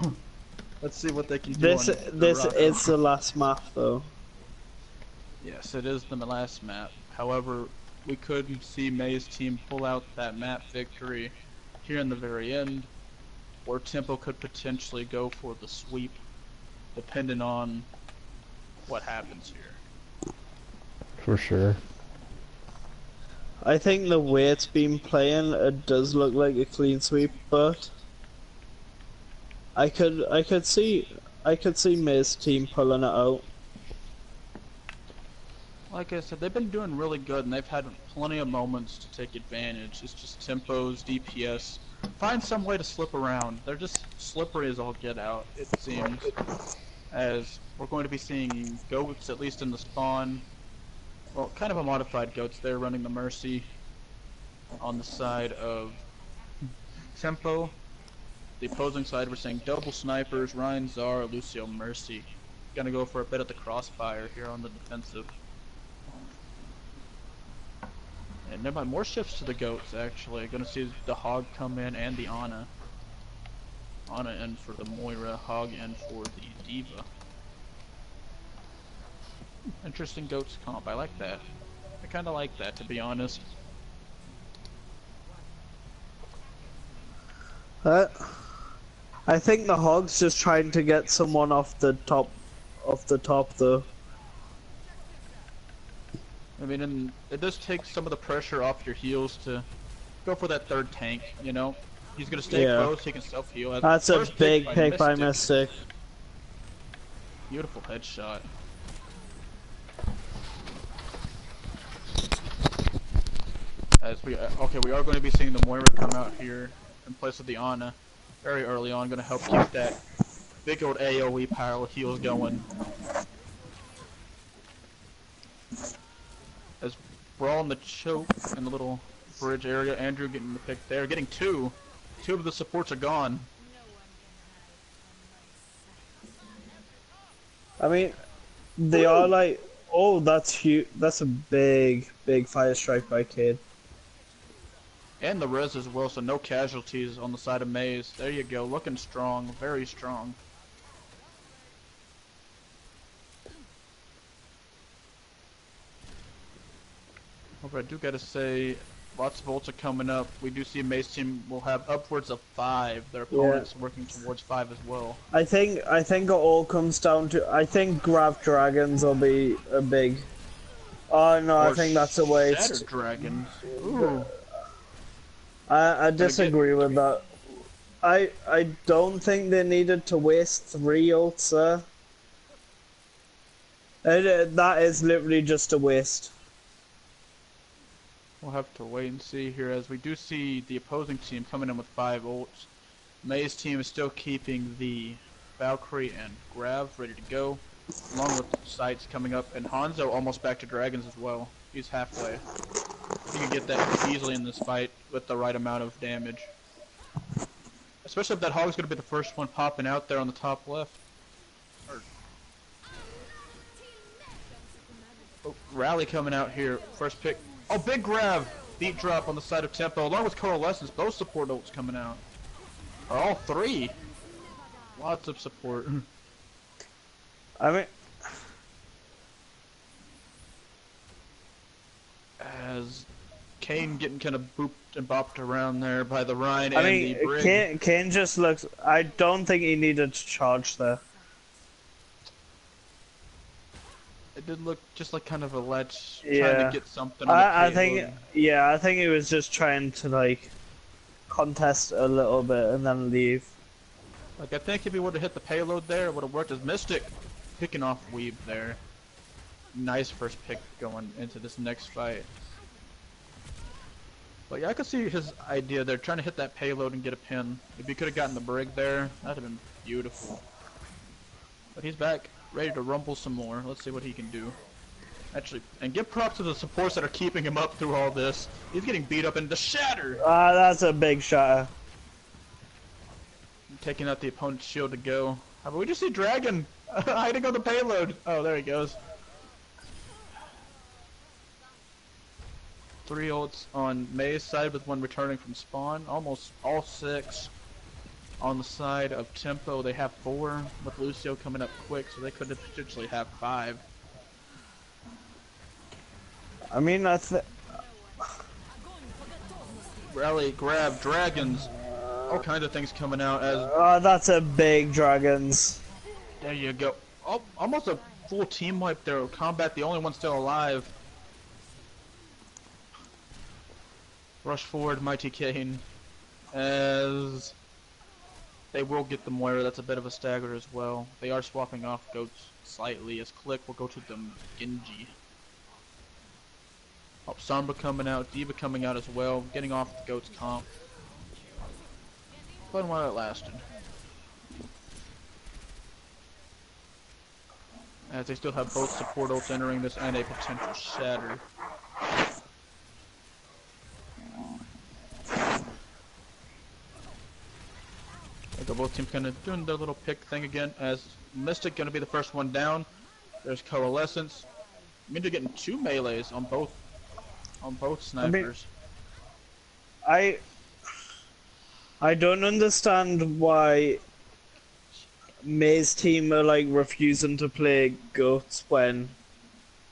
Let's see what they can do. This on this Dorado. is the last map though. Yes, it is the last map. However, we could see May's team pull out that map victory here in the very end, or Tempo could potentially go for the sweep, depending on what happens here. For sure. I think the way it's been playing, it does look like a clean sweep, but I could see May's team pulling it out. Like I said, they've been doing really good, and they've had plenty of moments to take advantage. It's just tempos, DPS. Find some way to slip around. They're just slippery as all get out, it seems. As we're going to be seeing goats, at least in the spawn. Well, kind of a modified goats there, running the Mercy on the side of Tempo. The opposing side, we're seeing double snipers, Ryan, Zara, Lucio, Mercy. Gonna go for a bit of the crossfire here on the defensive. And never mind, more shifts to the goats actually. Gonna see the Hog come in and the Ana. Ana in for the Moira, Hog in for the Diva. Interesting goats comp, I like that. I kinda like that, to be honest. I think the Hog's just trying to get someone off the top though. I mean, and it does take some of the pressure off your heals to go for that third tank, you know? He's gonna stay close, he can self-heal. That's a big pick by Mystic. Beautiful headshot. As we are going to be seeing the Moira come out here in place of the Ana very early on, going to help keep that big old AoE pile of heals going. As we're all in the choke in the little bridge area, Andrew getting the pick there, getting two. Two of the supports are gone. I mean, they are like, oh, that's huge. That's a big fire strike by Cade. And the res as well, so no casualties on the side of Maze. There you go, looking strong, very strong. However, I do gotta say, lots of ults are coming up. We do see Maze team will have upwards of 5. Their opponents working towards 5 as well. I think it all comes down to, I think Grab Dragons will be a big. Oh no, I think that's a waste. Shattered Dragons. Ooh. I disagree with that. I don't think they needed to waste 3 ults there. That is literally just a waste. We'll have to wait and see here as we do see the opposing team coming in with 5 ults. May's team is still keeping the Valkyrie and Grav ready to go, along with Sights coming up, and Hanzo almost back to Dragons as well. He's halfway. He can get that easily in this fight with the right amount of damage. Especially if that Hog's going to be the first one popping out there on the top left. Oh, Rally coming out here. First pick. Oh, big grab! Beat drop on the side of Tempo, along with Coalescence. Both support ults coming out. Or all 3. Lots of support. I mean, as Kane getting kind of booped and bopped around there by the Rhine I and the mean, Brig. Kane just looks. I don't think he needed to charge there. It did look just like kind of a ledge, trying to Yeah. get something on the I think, payload. yeah, I think he was just trying to like contest a little bit and then leave. Like, I think if he would have hit the payload there, it would have worked as Mystic picking off Weeb there. Nice first pick going into this next fight. But yeah, I could see his idea there, trying to hit that payload and get a pin. If he could have gotten the Brig there, that'd have been beautiful. But he's back, ready to rumble some more. Let's see what he can do. Actually, and give props to the supports that are keeping him up through all this. He's getting beat up in the shatter! That's a big shot. Taking out the opponent's shield to go. How about we just see Dragon hiding on the payload? Oh, there he goes. 3 ults on May's side with 1 returning from spawn. Almost all 6 on the side of Tempo. They have 4 with Lucio coming up quick, so they could potentially have 5. I mean, Rally, grab, dragons. All kinds of things coming out as... that's a big dragons. There you go. Oh, almost a full team wipe there. Combat, the only one still alive. Rush forward, Mighty Kane. As... they will get the Moira. That's a bit of a stagger as well. They are swapping off goats slightly as Click will go to the Genji. Oh, Samba coming out, Diva coming out as well, getting off the goats comp. Fun while it lasted. As they still have both support ults entering this and a potential shatter. Both teams kind of doing their little pick thing again, as Mystic going to be the first one down. There's Coalescence. I mean, they're getting 2 melees on both snipers. I don't understand why May's team are like refusing to play goats when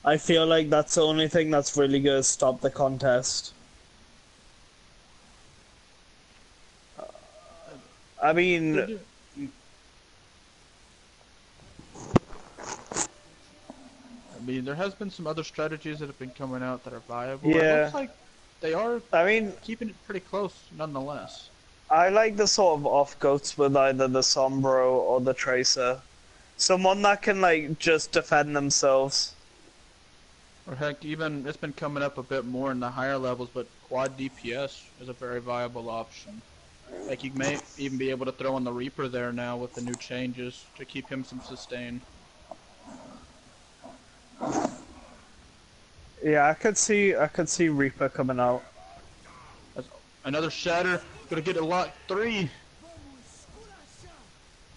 I feel like that's the only thing that's really gonna stop the contest. I mean, there has been some other strategies that have been coming out that are viable. Yeah. It looks like they are keeping it pretty close nonetheless. I like the sort of off goats with either the Sombro or the Tracer. Someone that can like just defend themselves. Or heck, even it's been coming up a bit more in the higher levels, but quad DPS is a very viable option. Like, you may even be able to throw in the Reaper there now with the new changes to keep him some sustain. Yeah, I could see Reaper coming out. That's another shatter, gonna get a lot 3.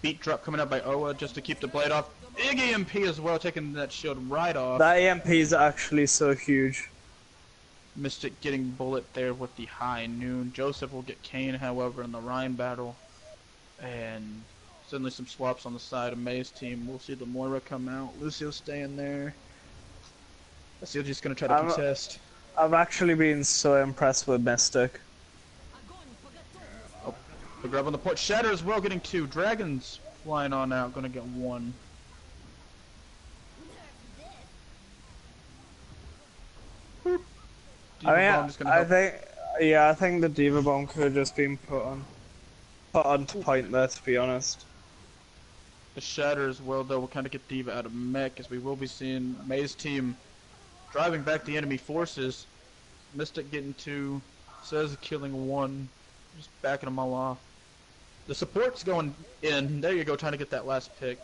Beat drop coming out by Oa just to keep the blade off. Big EMP as well, taking that shield right off. That EMP is actually so huge. Mystic getting bullet there with the high noon. Joseph will get Kane, however, in the Rhine battle. And suddenly some swaps on the side of May's team. We'll see the Moira come out. Lucio staying there. Lucio's just going to try to contest. I've actually been so impressed with Mystic. Oh, the grab on the point. Shatter as well, getting 2. Dragons flying on out, going to get 1. Boop. I think the Diva Bomb could have just been put on to point there, to be honest. The shatter as well, though, will kind of get Diva out of mech, as we will be seeing May's team driving back the enemy forces. Mystic getting 2, Says killing 1, just backing them all off. The support's going in. There you go, trying to get that last pick.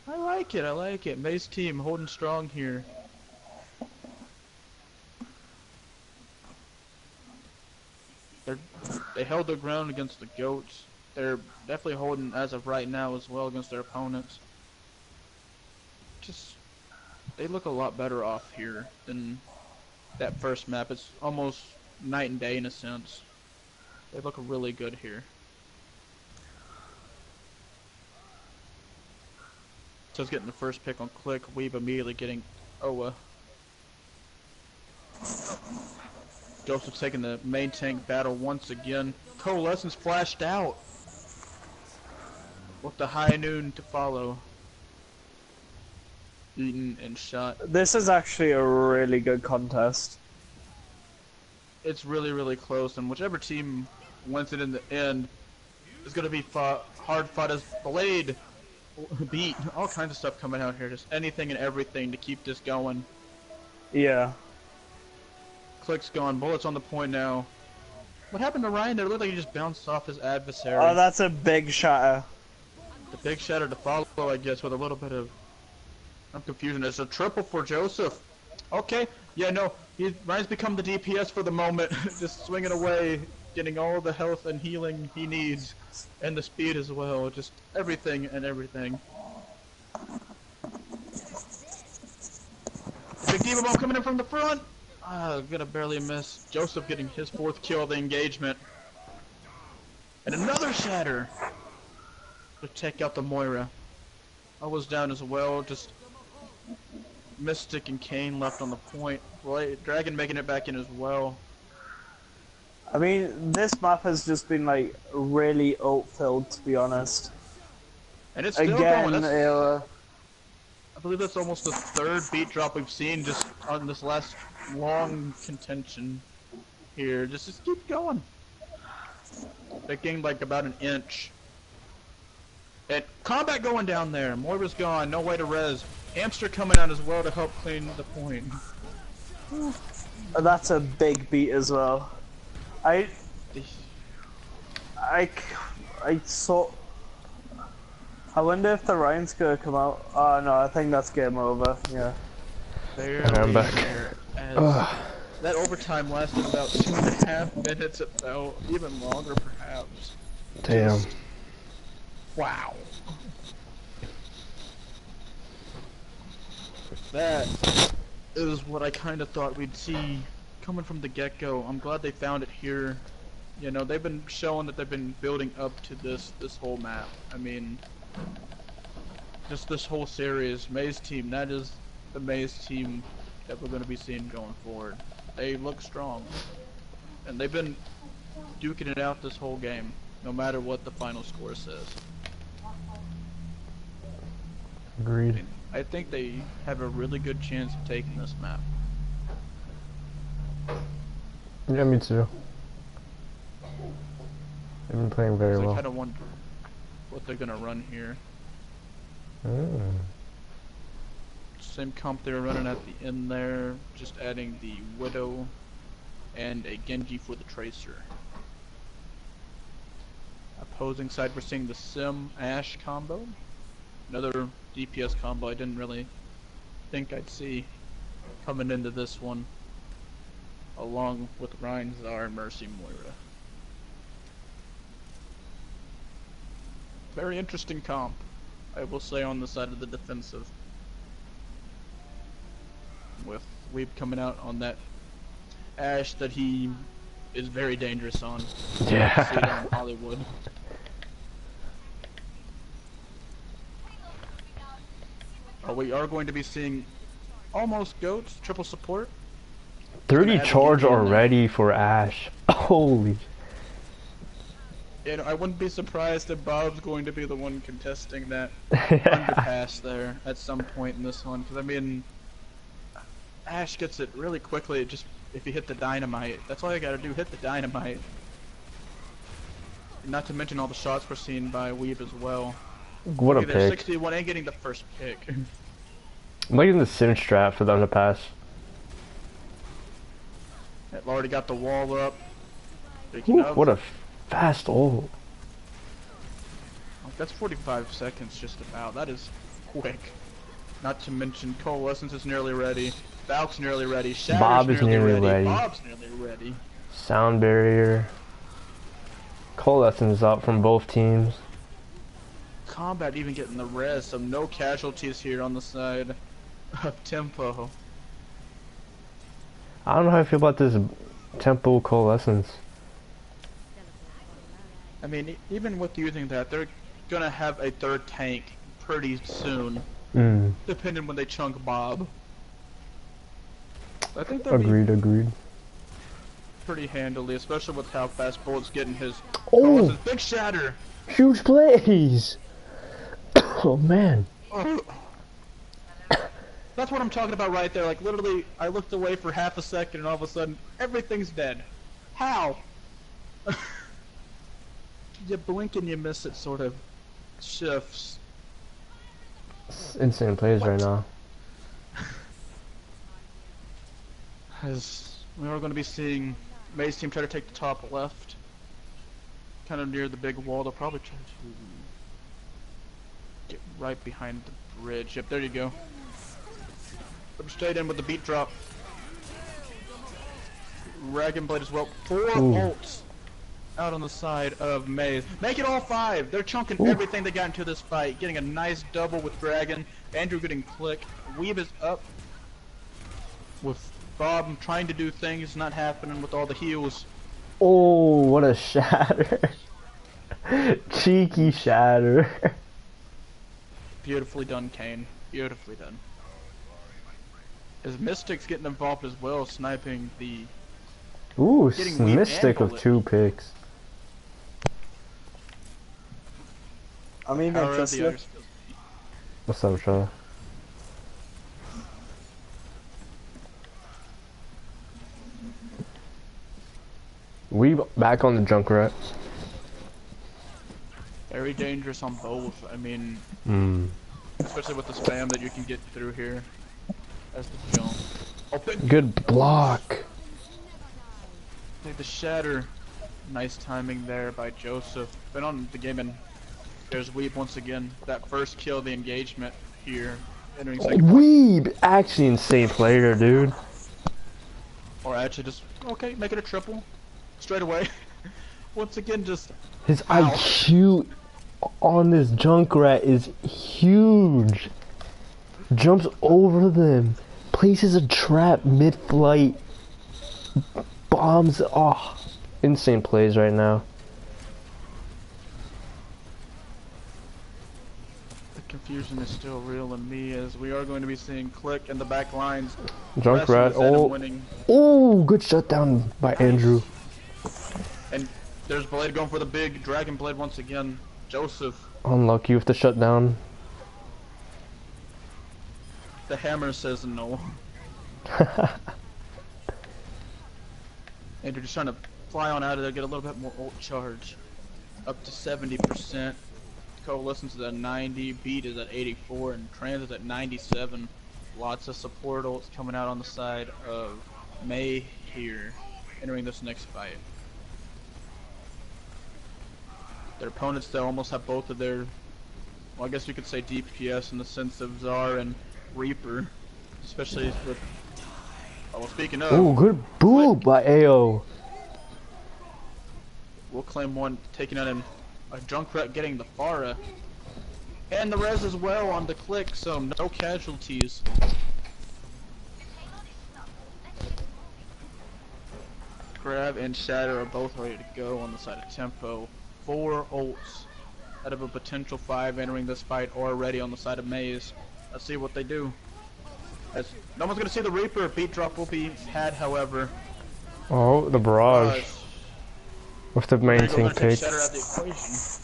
I like it. May's team holding strong here. They held their ground against the goats. They're definitely holding as of right now as well against their opponents. Just, they look a lot better off here than that first map. It's almost night and day in a sense. They look really good here. So getting the first pick on Click, Weeb immediately getting Oa. Joseph taking the main tank battle once again. Coalescence flashed out with the high noon to follow. Eaten and shot. This is actually a really good contest. It's really, really close, and whichever team wins it in the end is going to be hard fought as Blade beat. All kinds of stuff coming out here, just anything and everything to keep this going. Yeah. Click's gone, bullets on the point now. What happened to Ryan there? It looked like he just bounced off his adversary. Oh, that's a big shatter. The big shatter to follow, I guess, with a little bit of confusion. It's a triple for Joseph. Okay, yeah, no, Ryan's become the DPS for the moment. Just swinging away, getting all the health and healing he needs, and the speed as well. Just everything and everything. Big Demon Bomb coming in from the front. Gonna barely miss. Joseph getting his 4th kill of the engagement. And another shatter to take out the Moira. I was down as well, just Mystic and Kane left on the point. Dragon making it back in as well. I mean, this map has just been like really ult-filled, to be honest. And it's still Again, going. I believe that's almost the 3rd beat drop we've seen just on this last long contention here. Just keep going. They gained like about an inch. And combat going down there. Moira's gone. No way to res. Hamster coming out as well to help clean the point. That's a big beat as well. I wonder if the Ryan's gonna come out. Oh no, I think that's game over. Yeah. And I'm back. That overtime lasted about 2.5 minutes, about even longer perhaps. Damn. Wow. That is what I kind of thought we'd see coming from the get-go. I'm glad they found it here. You know, they've been showing that they've been building up to this whole map. I mean, just this whole series. Maze team, that is the Maze team that we're going to be seeing going forward. They look strong. And they've been duking it out this whole game, no matter what the final score says. Agreed. I think they have a really good chance of taking this map. Yeah, me too. They've been playing very well. I kind of wonder what they're gonna run here. Same comp they were running at the end there, just adding the Widow and a Genji for the Tracer. Opposing side, we're seeing the Sim Ashe combo. Another DPS combo I didn't really think I'd see coming into this one, along with Ryan Czar and Mercy Moira. Very interesting comp, I will say, on the side of the defensive. With Weeb coming out on that Ashe that he is very dangerous on. Yeah. See it on Hollywood. We are going to be seeing almost goats, triple support. 30 charge already for Ashe. Holy. And I wouldn't be surprised if Bob's going to be the one contesting that underpass there at some point in this one. Because I mean, Ashe gets it really quickly. Just if you hit the dynamite, that's all you got to do. Hit the dynamite. Not to mention all the shots we're seeing by Weeb as well. What a pick. 61 and getting the first pick. I'm liking the sim strat for the underpass. I've already got the wall up. Ooh, what a fast ult. That's 45 seconds just about. That is quick. Not to mention Coalescence is nearly ready. Valk's nearly ready. Shatter's Bob is nearly ready. Bob's nearly ready. Sound barrier. Coalescence up from both teams. Combat even getting the res, so no casualties here on the side of Tempo. I don't know how I feel about this Tempo Coalescence. I mean, even with using that, they're gonna have a 3rd tank pretty soon. Depending when they chunk Bob. I think agreed. pretty handily, especially with how fast Bullet's getting his Oh! crosses. Big shatter! Huge plays! Oh man. Oh. That's what I'm talking about right there. Like, literally, I looked away for half a second and all of a sudden, everything's dead. How? You blink and you miss it sort of shifts. It's insane plays right now. As we are going to be seeing May's team try to take the top left. Kind of near the big wall. They'll probably try to get right behind the bridge. Yep, there you go. Put straight in with the beat drop. Dragon Blade as well. 4 ults out on the side of Maze. Make it all 5. They're chunking everything they got into this fight. Getting a nice double with Dragon. Andrew getting click. Weeb is up with Bob trying to do things, not happening with all the heals. Oh, what a shatter. Cheeky shatter. Beautifully done, Kane. Beautifully done. As Mystic's getting involved as well, sniping the... Ooh, Weeb Mystic and with 2 picks. I'm even Power of the interested. Ice. What's up, Charlie? We back on the Junkrat. Very dangerous on both. I mean, especially with the spam that you can get through here. As the jump. Oh, Good block. The shatter. Nice timing there by Joseph. Been on the game and there's Weeb once again. That first kill of the engagement here. Entering second. Weeb! Actually insane player, dude. Or actually just, okay, make it a triple. Straight away. Once again, just... His IQ on this Junkrat is huge. Jumps over them. Places a trap mid-flight. Bombs. Oh, insane plays right now. The confusion is still real in me as we are going to be seeing Click in the back lines. Junkrat. Winning. Oh, good shutdown by Andrew. And there's Blade going for the big Dragon Blade once again. Joseph. Unlucky with the shutdown. The hammer says no. Andrew just trying to fly on out of there, get a little bit more ult charge. Up to 70%. Coalescence is at 90, Beat is at 84, and Trans is at 97. Lots of support ults coming out on the side of May here, entering this next fight. Their opponents, they almost have both of their, well, I guess you could say DPS in the sense of Czar and Reaper, especially with, oh, well, speaking of... Oh, good boob by AO. We'll claim one, taking out a Junkrat getting the Pharah. And the res as well on the Click, so no casualties. Grab and Shatter are both ready to go on the side of Tempo. 4 ults out of a potential 5 entering this fight already on the side of Maze. Let's see what they do. As no one's gonna see the Reaper. Beat drop will be had, however. Oh, the barrage. With the main thing picked. Shatter out the equation.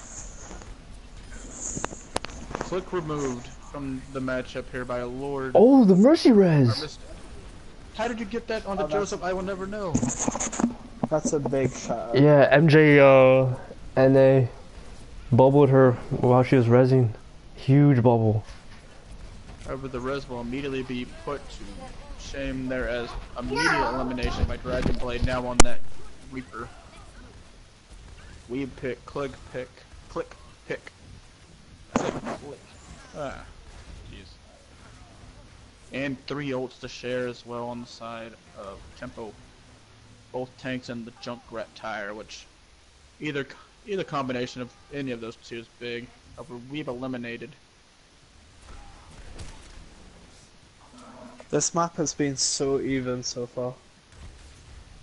Click removed from the matchup here by a Lord. Oh, the Mercy Res. How did you get that on the Joseph? I will never know. That's a big shot. Yeah, MJ and they bubbled her while she was rezzing. Huge bubble. However, the res will immediately be put to shame there as immediate elimination by Dragon Blade now on that Reaper. Weeb pick, click pick, click pick. Click. Ah, jeez. And 3 ults to share as well on the side of Tempo. Both tanks and the Junkrat tire, which either combination of any of those two is big. However, we've eliminated. This map has been so even so far.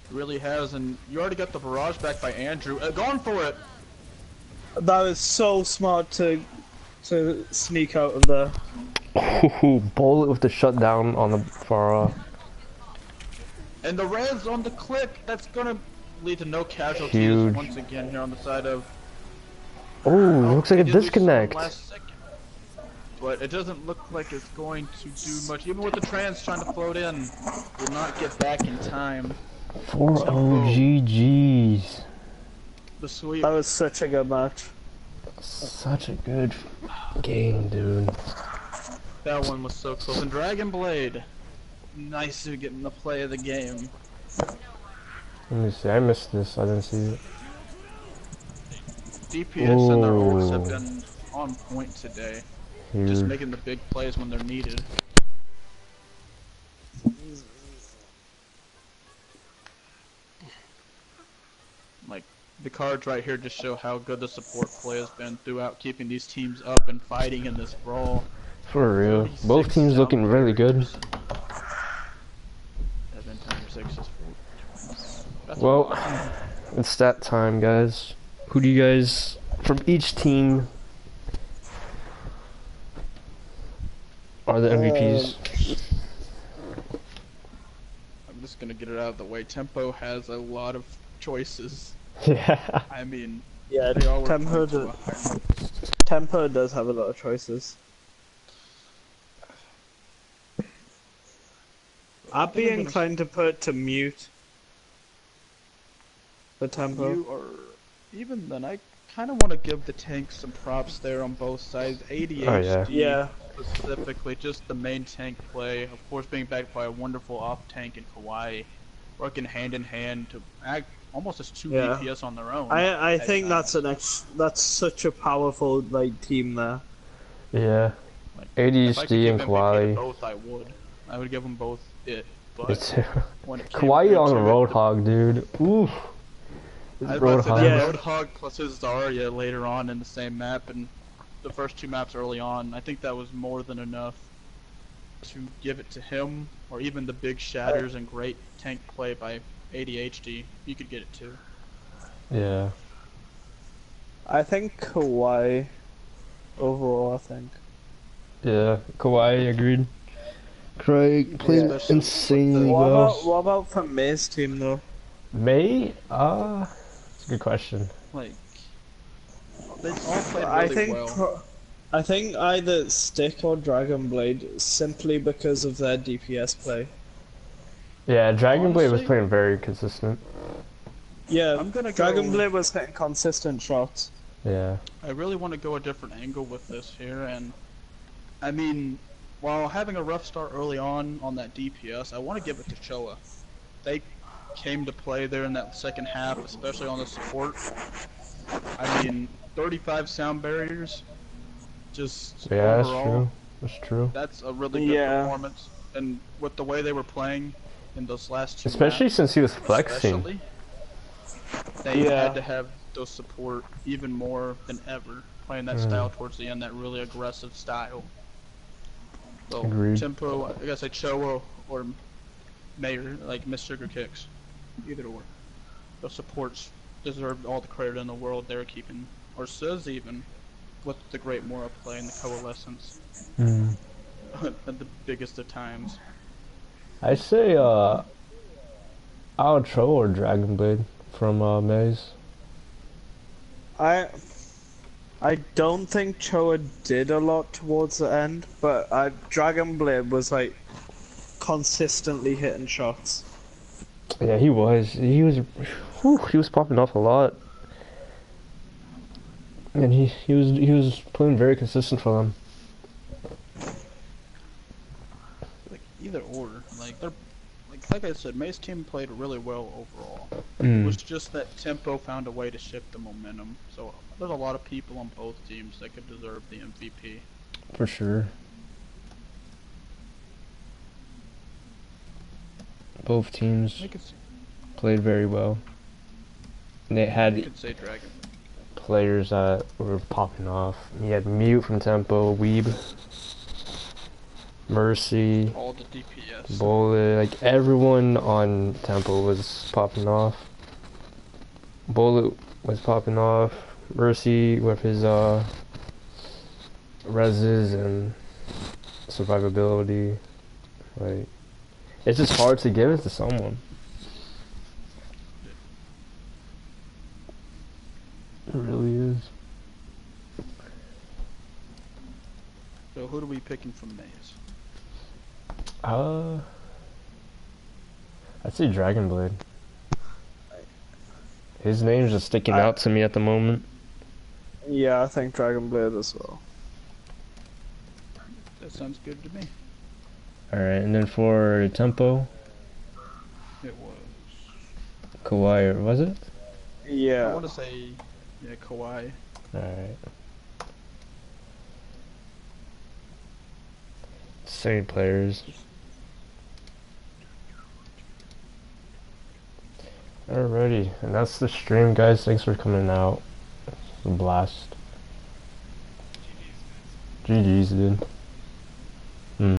It really has, and you already got the barrage back by Andrew. Going for it! That was so smart to sneak out of there. Ooh, bullet with the shutdown on the Pharah. And the res on the Click, that's gonna lead to no casualties Huge. once again here on the side of. Oh, looks like a they did lose someone disconnect. last second. But it doesn't look like it's going to do much. Even with the trans trying to float in, will not get back in time. 4-0 Tempo. GG's. The sweep. That was such a good match. Such a good game, dude. That one was so close. And Dragon Blade, nice to get in the play of the game. Let me see. I missed this. I didn't see it. DPS and their ults have been on point today. Huge. Just making the big plays when they're needed. Like, the cards right here just show how good the support play has been throughout keeping these teams up and fighting in this brawl. For real. Both teams looking really good. 7 times 6 is 4. Well, it's stat time, guys. Who do you guys, from each team, are the MVPs? I'm just gonna get it out of the way. Tempo has a lot of choices. Yeah. I mean, Yeah, they all were Tempo, playing to a high- Tempo does have a lot of choices. I'd be inclined to put it to mute. The Tempo. You are even then. I kind of want to give the tank some props there on both sides. ADHD Yeah. specifically, just the main tank play. Of course, being backed by a wonderful off tank in Kawaii, working hand in hand to act almost as two Yeah. DPS on their own. I at think times. that's such a powerful team there. Yeah. Like, if I could ADHD give and MVP to Kawaii. both, I would. I would give them both it. Me But too. when it came Kawaii down on to the it, Roadhog, dude. Oof. I was about to say Roadhog. that Yeah. Roadhog plus his Zarya later on in the same map, and the first 2 maps early on, I think that was more than enough to give it to him, or even the big shatters and great tank play by ADHD. You could get it too. Yeah. I think Kawhi overall, I think. Yeah. Kawaii agreed. Craig played Yeah. insanely What well. about from May's team though? May? It's a good question. Like, they all played I really think well. I think either Stick or Dragon Blade simply because of their DPS play. Yeah, Dragon Blade was Honestly- playing very consistent. Yeah, I'm gonna Dragon go- Blade was hitting consistent shots. Yeah. I really want to go a different angle with this here, and I mean, while having a rough start early on that DPS, I want to give it to Choa. They came to play there in that second half, especially on the support. I mean, 35 sound barriers, just Yeah, that's overall, true. That's true. that's a really good Yeah. performance. And with the way they were playing in those last 2 Especially maps, since he was flexing. especially, they Yeah. had to have those support even more than ever, playing that style towards the end, that really aggressive style. So, Agreed. Tempo, I gotta say Choa or Mayor, like Miss Sugar Kicks, either or. Those supports deserve all the credit in the world they're keeping, or Sis even, with the great Mora play and the Coalescence Mm. at the biggest of times. I say, Outro or Dragon Blade from, Maze. I don't think Choa did a lot towards the end, but Dragon Blade was consistently hitting shots. Yeah, he was. He was popping off a lot. And he was playing very consistent for them. Like either or, like they're like I said, May's team played really well overall. It Mm. was just that Tempo found a way to shift the momentum. So there's a lot of people on both teams that could deserve the MVP. For sure. Both teams I could, played very well. And they I had could say Dragon. players that were popping off. You had Mute from Tempo, Weeb, Mercy, All the DPS. Bullet, like everyone on Tempo was popping off. Bullet was popping off. Mercy with his reses and survivability. Like, it's just hard to give it to someone. It really is. So who are we picking from Maze? I'd say Dragonblade. His name's just sticking out to me at the moment. Yeah, I think Dragon Blade as well. That sounds good to me. Alright, and then for tempo, It was. Kawhi, was it? I Yeah. want to say, yeah, Kawhi. Alright. Same players. Alrighty, and that's the stream, guys. Thanks for coming out. It's a blast. GG's, dude.